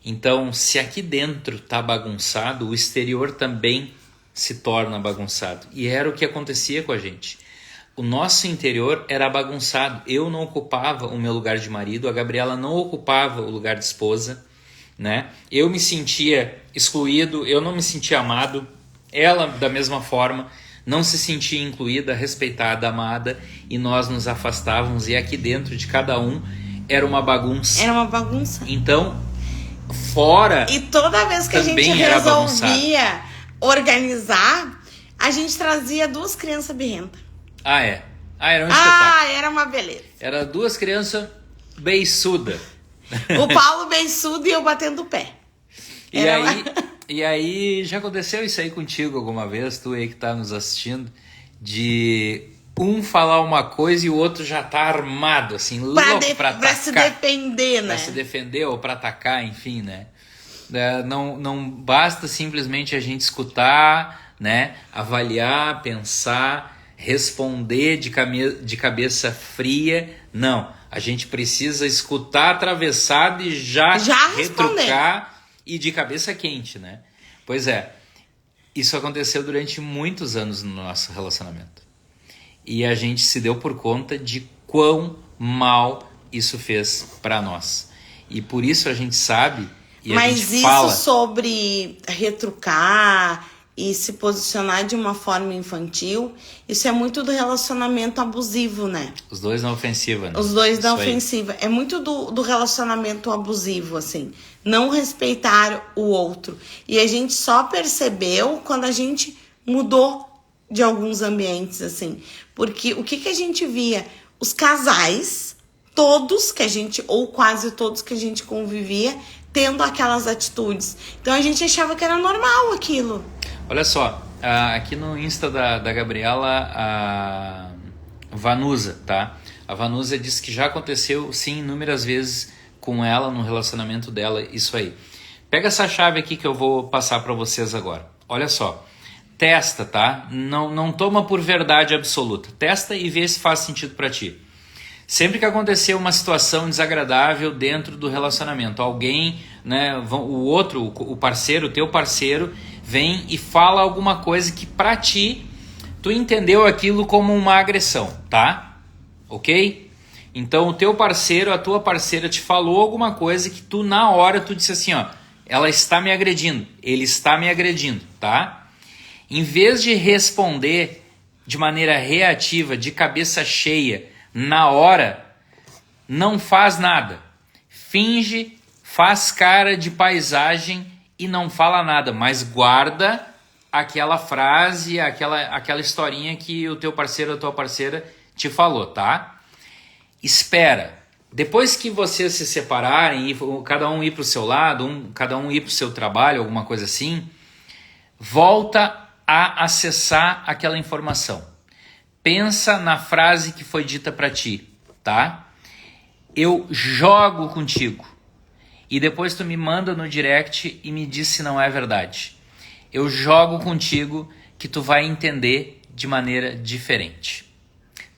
Então, se aqui dentro tá bagunçado, o exterior também se torna bagunçado. E era o que acontecia com a gente. O nosso interior era bagunçado. Eu não ocupava o meu lugar de marido, a Gabriela não ocupava o lugar de esposa, né? Eu me sentia excluído, eu não me sentia amado, ela da mesma forma não se sentia incluída, respeitada, amada, e nós nos afastávamos, e aqui dentro de cada um era uma bagunça. Era uma bagunça. Então, fora... E toda vez que a gente resolvia organizar, a gente trazia 2 crianças birrentas. Era um espetáculo. Era uma beleza. Era 2 crianças beiçudas. O Paulo beiçudo e eu batendo o pé. E aí, já aconteceu isso aí contigo alguma vez, tu aí que tá nos assistindo, de um falar uma coisa e o outro já tá armado, assim, louco pra atacar. Pra se defender, né? Pra se defender ou pra atacar, enfim, né? Não basta simplesmente a gente escutar, né? Avaliar, pensar, responder de cabeça fria. Não, a gente precisa escutar atravessado e já retrucar e de cabeça quente, né? Pois é, isso aconteceu durante muitos anos no nosso relacionamento. E a gente se deu por conta de quão mal isso fez pra nós. E por isso a gente sabe e a gente fala... Mas isso sobre retrucar e se posicionar de uma forma infantil, isso é muito do relacionamento abusivo, né? Os dois na ofensiva, né? Os dois na ofensiva. É muito do relacionamento abusivo, assim. Não respeitar o outro. E a gente só percebeu quando a gente mudou de alguns ambientes, assim. Porque o que a gente via? Os casais, todos que a gente, ou quase todos que a gente convivia, tendo aquelas atitudes. Então a gente achava que era normal aquilo. Olha só, aqui no Insta da Gabriela, a Vanusa, tá? A Vanusa disse que já aconteceu, sim, inúmeras vezes com ela, no relacionamento dela, isso aí. Pega essa chave aqui que eu vou passar para vocês agora. Olha só, testa, tá? Não toma por verdade absoluta. Testa e vê se faz sentido para ti. Sempre que acontecer uma situação desagradável dentro do relacionamento, alguém, né, o parceiro, o teu parceiro, vem e fala alguma coisa que pra ti, tu entendeu aquilo como uma agressão, tá? Ok? Então o teu parceiro, a tua parceira te falou alguma coisa que tu na hora tu disse assim, ó, ela está me agredindo, ele está me agredindo, tá? Em vez de responder de maneira reativa, de cabeça cheia, na hora, não faz nada. Finge, faz cara de paisagem e não fala nada, mas guarda aquela frase, aquela historinha que o teu parceiro ou a tua parceira te falou, tá? Espera. Depois que vocês se separarem e cada um ir para o seu lado, cada um ir para o seu trabalho, alguma coisa assim, volta a acessar aquela informação. Pensa na frase que foi dita para ti, tá? Eu jogo contigo. E depois tu me manda no direct e me diz se não é verdade. Eu jogo contigo que tu vai entender de maneira diferente,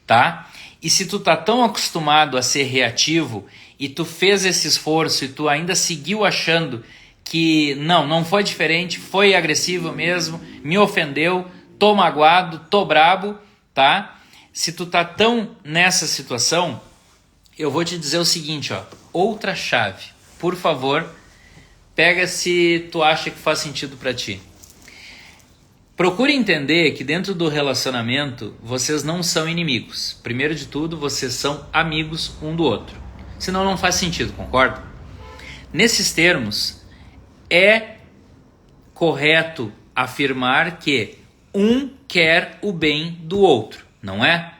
tá? E se tu tá tão acostumado a ser reativo e tu fez esse esforço e tu ainda seguiu achando que não foi diferente, foi agressivo mesmo, me ofendeu, tô magoado, tô brabo, tá? Se tu tá tão nessa situação, eu vou te dizer o seguinte, ó, outra chave. Por favor, pega se tu acha que faz sentido para ti. Procure entender que dentro do relacionamento vocês não são inimigos. Primeiro de tudo, vocês são amigos um do outro. Senão não faz sentido, concorda? Nesses termos, é correto afirmar que um quer o bem do outro, não é?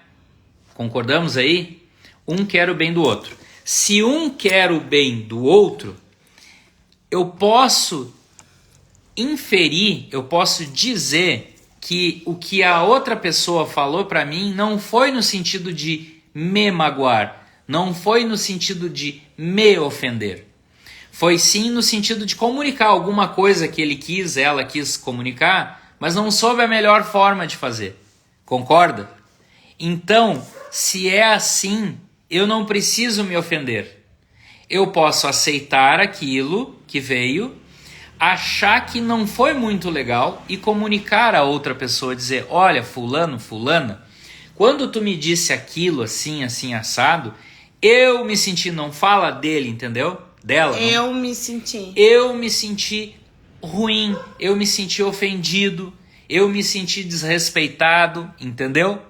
Concordamos aí? Um quer o bem do outro. Se um quer o bem do outro, eu posso inferir, eu posso dizer que o que a outra pessoa falou para mim não foi no sentido de me magoar, não foi no sentido de me ofender. Foi sim no sentido de comunicar alguma coisa que ela quis comunicar, mas não soube a melhor forma de fazer. Concorda? Então, se é assim, eu não preciso me ofender. Eu posso aceitar aquilo que veio, achar que não foi muito legal e comunicar a outra pessoa, dizer, olha, fulano, fulana, quando tu me disse aquilo assim, assim, assado, eu me senti, não fala dele, entendeu? Dela. Eu me senti ruim, eu me senti ofendido. eu me senti desrespeitado, entendeu?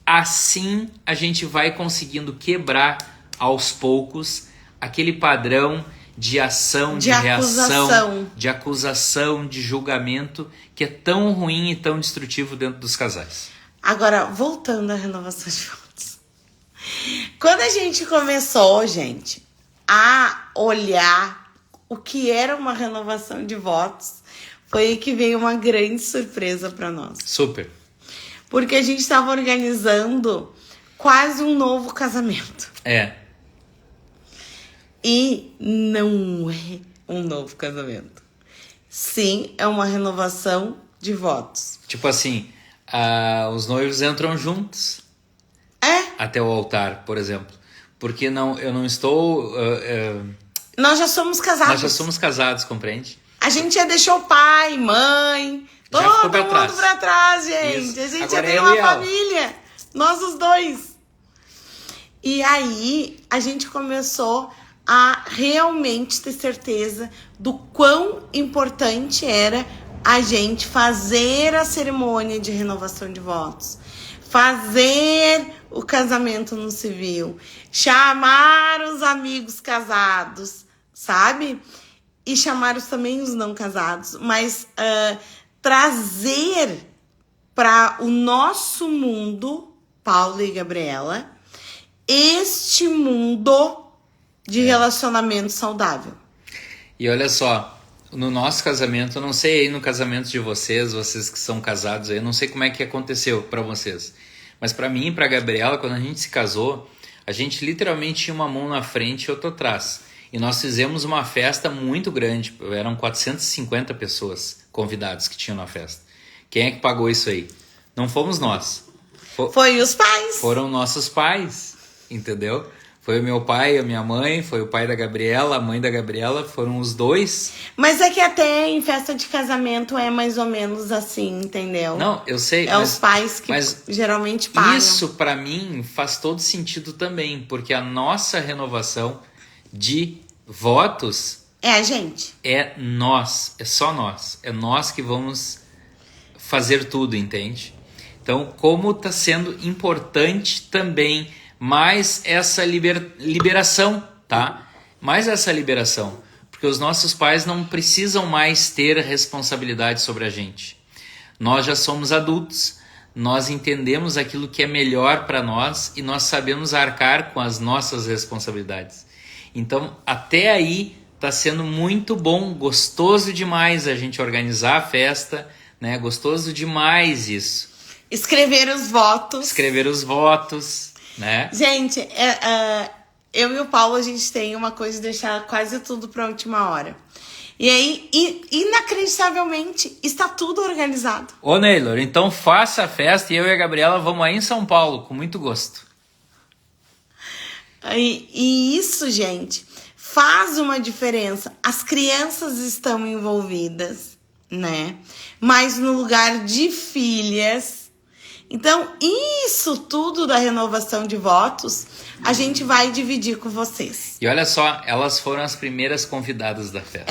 Assim a gente vai conseguindo quebrar aos poucos aquele padrão de ação, de reação, de acusação, de julgamento que é tão ruim e tão destrutivo dentro dos casais. Agora, voltando à renovação de votos. Quando a gente começou, gente, a olhar o que era uma renovação de votos, foi aí que veio uma grande surpresa para nós. Super. Porque a gente estava organizando quase um novo casamento. É. E não é um novo casamento. Sim, é uma renovação de votos. Tipo assim, os noivos entram juntos até o altar, por exemplo. Porque eu não estou... Nós já somos casados. Nós já somos casados, compreende? A gente já deixou pai, mãe, todo mundo pra trás, gente. Isso. A gente já tem uma família. Nós os dois. E aí, a gente começou a realmente ter certeza do quão importante era a gente fazer a cerimônia de renovação de votos, fazer o casamento no civil, chamar os amigos casados, sabe? E chamar também os não casados, mas trazer para o nosso mundo, Paulo e Gabriela, este mundo de relacionamento saudável. E olha só, no nosso casamento, eu não sei aí no casamento de vocês que são casados aí, eu não sei como é que aconteceu para vocês, mas para mim e para Gabriela, quando a gente se casou, a gente literalmente tinha uma mão na frente e outra atrás. E nós fizemos uma festa muito grande, eram 450 pessoas convidadas que tinham na festa. Quem é que pagou isso aí? Não fomos nós. Foi os pais. Foram nossos pais, entendeu? Foi o meu pai, a minha mãe, foi o pai da Gabriela, a mãe da Gabriela, foram os dois. Mas é que até em festa de casamento é mais ou menos assim, entendeu? Não, eu sei. Os pais que geralmente pagam. Isso, pra mim, faz todo sentido também, porque a nossa renovação de votos... É a gente. É nós, é só nós. É nós que vamos fazer tudo, entende? Então, como tá sendo importante também... mais essa liberação, tá? Mais essa liberação. Porque os nossos pais não precisam mais ter responsabilidade sobre a gente. Nós já somos adultos, nós entendemos aquilo que é melhor para nós e nós sabemos arcar com as nossas responsabilidades. Então, até aí, tá sendo muito bom, gostoso demais a gente organizar a festa, né? Gostoso demais isso. Escrever os votos. Né? Gente, eu e o Paulo, a gente tem uma coisa de deixar quase tudo para a última hora. E aí, inacreditavelmente, está tudo organizado. Ô, Neylor, então faça a festa e eu e a Gabriela vamos aí em São Paulo, com muito gosto. E isso, gente, faz uma diferença. As crianças estão envolvidas, né? Mas no lugar de filhas... Então, isso tudo da renovação de votos, a gente vai dividir com vocês. E olha só, elas foram as primeiras convidadas da festa.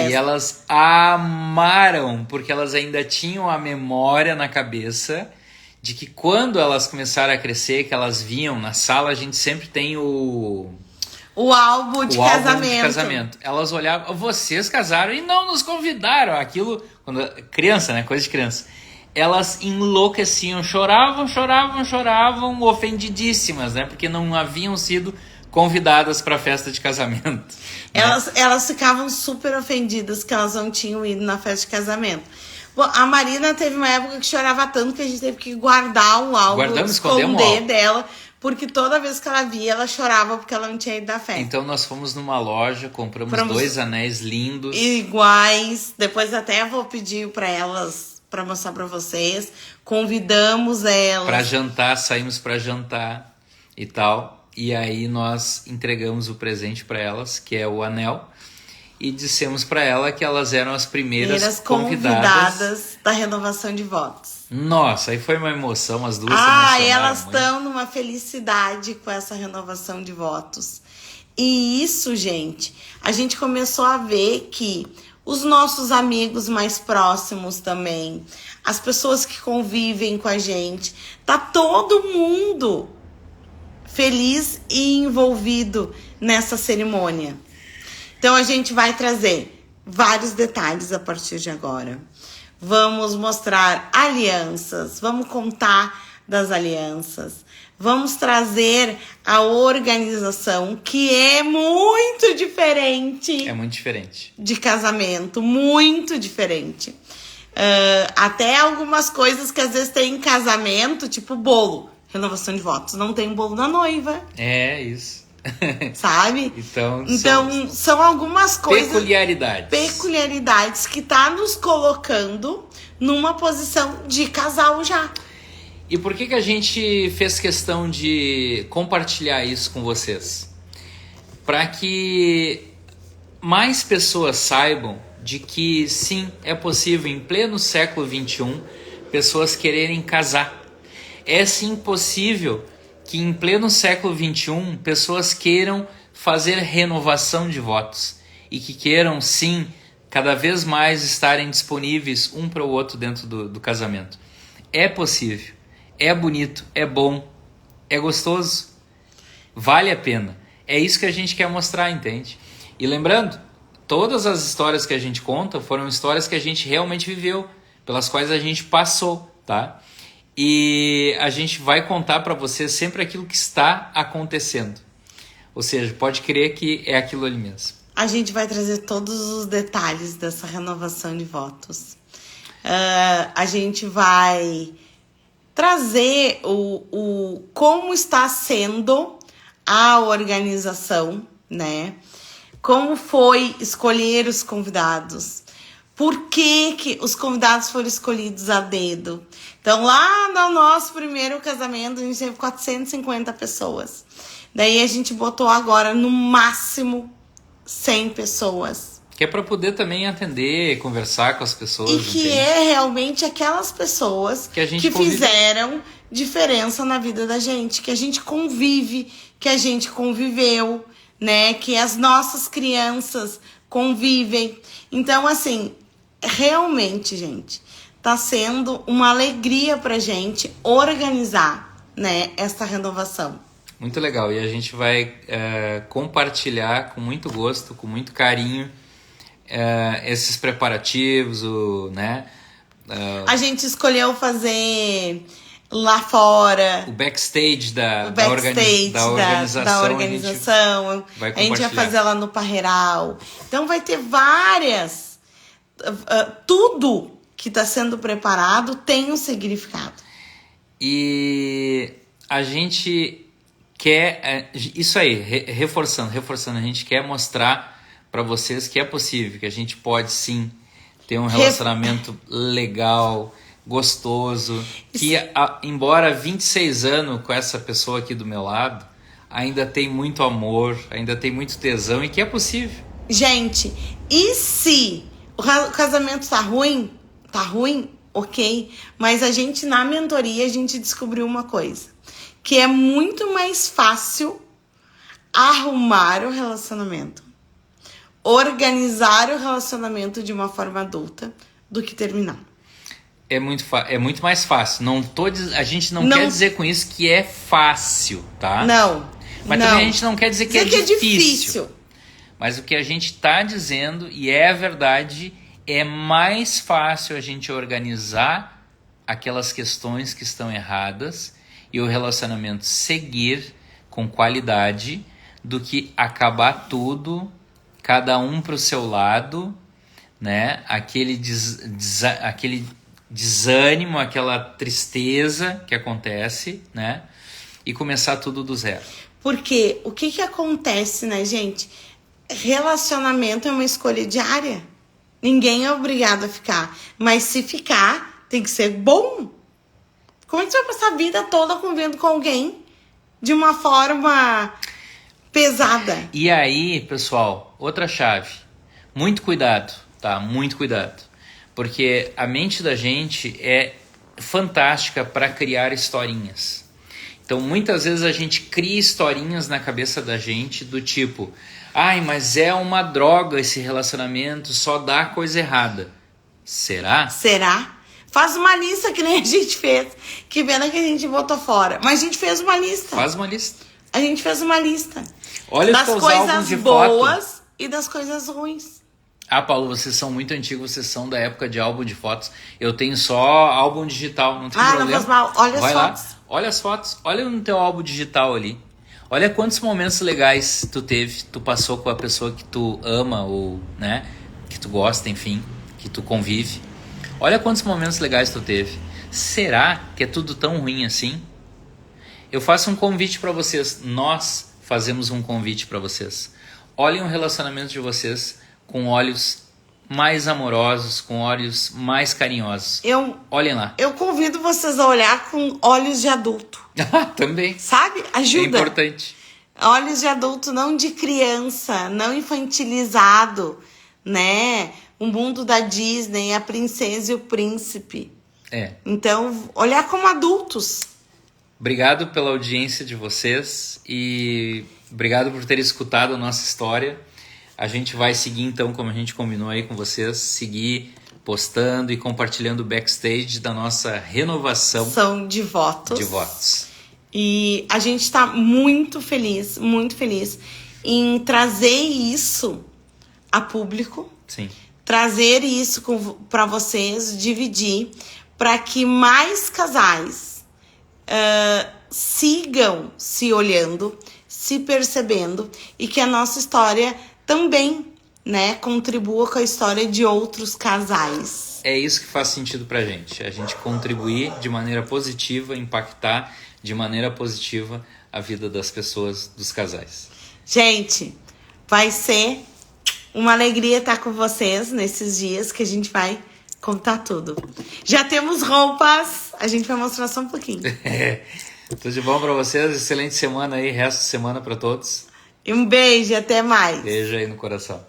E elas amaram, porque elas ainda tinham a memória na cabeça de que quando elas começaram a crescer, que elas viam na sala, a gente sempre tem o álbum de casamento. Elas olhavam, vocês casaram e não nos convidaram. Aquilo, quando criança, né? Coisa de criança. Elas enlouqueciam, choravam, ofendidíssimas, né? Porque não haviam sido convidadas para a festa de casamento. Elas ficavam super ofendidas que elas não tinham ido na festa de casamento. Bom, a Marina teve uma época que chorava tanto que a gente teve que guardar o álbum, esconder dela, porque toda vez que ela via, ela chorava porque ela não tinha ido da festa. Então nós fomos numa loja, compramos 2 anéis lindos. Iguais, depois até vou pedir para elas... para mostrar para vocês, convidamos elas para jantar, saímos para jantar e tal, e aí nós entregamos o presente para elas, que é o anel, e dissemos para ela que elas eram as primeiras convidadas da renovação de votos. Nossa, aí foi uma emoção, as duas elas estão numa felicidade com essa renovação de votos. E isso, gente, a gente começou a ver que os nossos amigos mais próximos também, as pessoas que convivem com a gente. Tá todo mundo feliz e envolvido nessa cerimônia. Então a gente vai trazer vários detalhes a partir de agora. Vamos mostrar alianças, vamos contar das alianças. Vamos trazer a organização, que é muito diferente. É muito diferente. De casamento, muito diferente. Até algumas coisas que às vezes tem em casamento, tipo bolo, renovação de votos. Não tem bolo da noiva. É, isso. Sabe? Então são algumas coisas... Peculiaridades que tá nos colocando numa posição de casal já. E por que a gente fez questão de compartilhar isso com vocês? Para que mais pessoas saibam de que sim, é possível em pleno século XXI pessoas quererem casar. É sim possível que em pleno século XXI pessoas queiram fazer renovação de votos e que queiram sim cada vez mais estarem disponíveis um para o outro dentro do casamento. É possível. É bonito, é bom, é gostoso, vale a pena. É isso que a gente quer mostrar, entende? E lembrando, todas as histórias que a gente conta foram histórias que a gente realmente viveu, pelas quais a gente passou, tá? E a gente vai contar para vocês sempre aquilo que está acontecendo. Ou seja, pode crer que é aquilo ali mesmo. A gente vai trazer todos os detalhes dessa renovação de votos. A gente vai trazer como está sendo a organização, né? Como foi escolher os convidados. Por que os convidados foram escolhidos a dedo? Então, lá no nosso primeiro casamento, a gente teve 450 pessoas. Daí a gente botou agora no máximo 100 pessoas. Que é para poder também atender, conversar com as pessoas. E que entende? é realmente aquelas pessoas que fizeram diferença na vida da gente, que a gente convive, que a gente conviveu, né? Que as nossas crianças convivem. Então, assim, realmente, gente, tá sendo uma alegria pra gente organizar, né, essa renovação. Muito legal. E a gente vai compartilhar com muito gosto, com muito carinho, esses preparativos, né? A gente escolheu fazer lá fora o backstage da organização. A gente vai fazer lá no Parreiral. Então vai ter várias... tudo que está sendo preparado tem um significado. E a gente quer... isso aí, reforçando. A gente quer mostrar para vocês que é possível, que a gente pode sim ter um relacionamento legal, gostoso, que embora 26 anos com essa pessoa aqui do meu lado, ainda tem muito amor, ainda tem muito tesão e que é possível. Gente, e se o casamento tá ruim, ok, mas a gente na mentoria a gente descobriu uma coisa, que é muito mais fácil arrumar o relacionamento, organizar o relacionamento de uma forma adulta do que terminar. É muito mais fácil. A gente não quer dizer com isso que é fácil, tá? Não. Mas também a gente não quer dizer que é difícil. Mas o que a gente está dizendo, e é a verdade, é mais fácil a gente organizar aquelas questões que estão erradas e o relacionamento seguir com qualidade do que acabar tudo, cada um para o seu lado, né? Aquele desânimo, aquela tristeza que acontece, né? E começar tudo do zero. Porque o que acontece, né, gente? Relacionamento é uma escolha diária. Ninguém é obrigado a ficar. Mas se ficar, tem que ser bom. Como é que você vai passar a vida toda convivendo com alguém de uma forma pesada? E aí, pessoal, outra chave. Muito cuidado, tá? Muito cuidado. Porque a mente da gente é fantástica para criar historinhas. Então, muitas vezes a gente cria historinhas na cabeça da gente do tipo, ai, mas é uma droga esse relacionamento, só dá coisa errada. Será? Será? Faz uma lista que nem a gente fez. Que pena que a gente botou fora. Mas a gente fez uma lista. Faz uma lista. A gente fez uma lista. Olha das os álbuns coisas de boas foto. e das coisas ruins. Ah, Paulo, vocês são muito antigos, vocês são da época de álbum de fotos. Eu tenho só álbum digital, não tem problema. Não faz mal. Olha Vai as lá, fotos. olha as fotos, olha no teu álbum digital ali. Olha quantos momentos legais tu teve, tu passou com a pessoa que tu ama ou, né, que tu gosta, enfim, que tu convive. Olha quantos momentos legais tu teve. Será que é tudo tão ruim assim? Eu faço um convite para vocês, nós fazemos um convite para vocês. Olhem o relacionamento de vocês com olhos mais amorosos, com olhos mais carinhosos. Olhem lá. Eu convido vocês a olhar com olhos de adulto. Também. Sabe? Ajuda. É importante. Olhos de adulto, não de criança, não infantilizado, né? O mundo da Disney, a princesa e o príncipe. Então, olhar como adultos. Obrigado pela audiência de vocês e obrigado por ter escutado a nossa história. A gente vai seguir então, como a gente combinou aí com vocês, seguir postando e compartilhando o backstage da nossa renovação de votos. De votos. E a gente está muito feliz em trazer isso a público. Sim. Trazer isso para vocês, dividir, para que mais casais sigam se olhando, se percebendo e que a nossa história também, né, contribua com a história de outros casais. É isso que faz sentido pra gente. A gente contribuir de maneira positiva, impactar de maneira positiva a vida das pessoas, dos casais. Gente, vai ser uma alegria estar com vocês nesses dias que a gente vai contar tudo. Já temos roupas, a gente vai mostrar só um pouquinho. Tudo de bom pra vocês, excelente semana aí, resto de semana pra todos. E um beijo, até mais. Beijo aí no coração.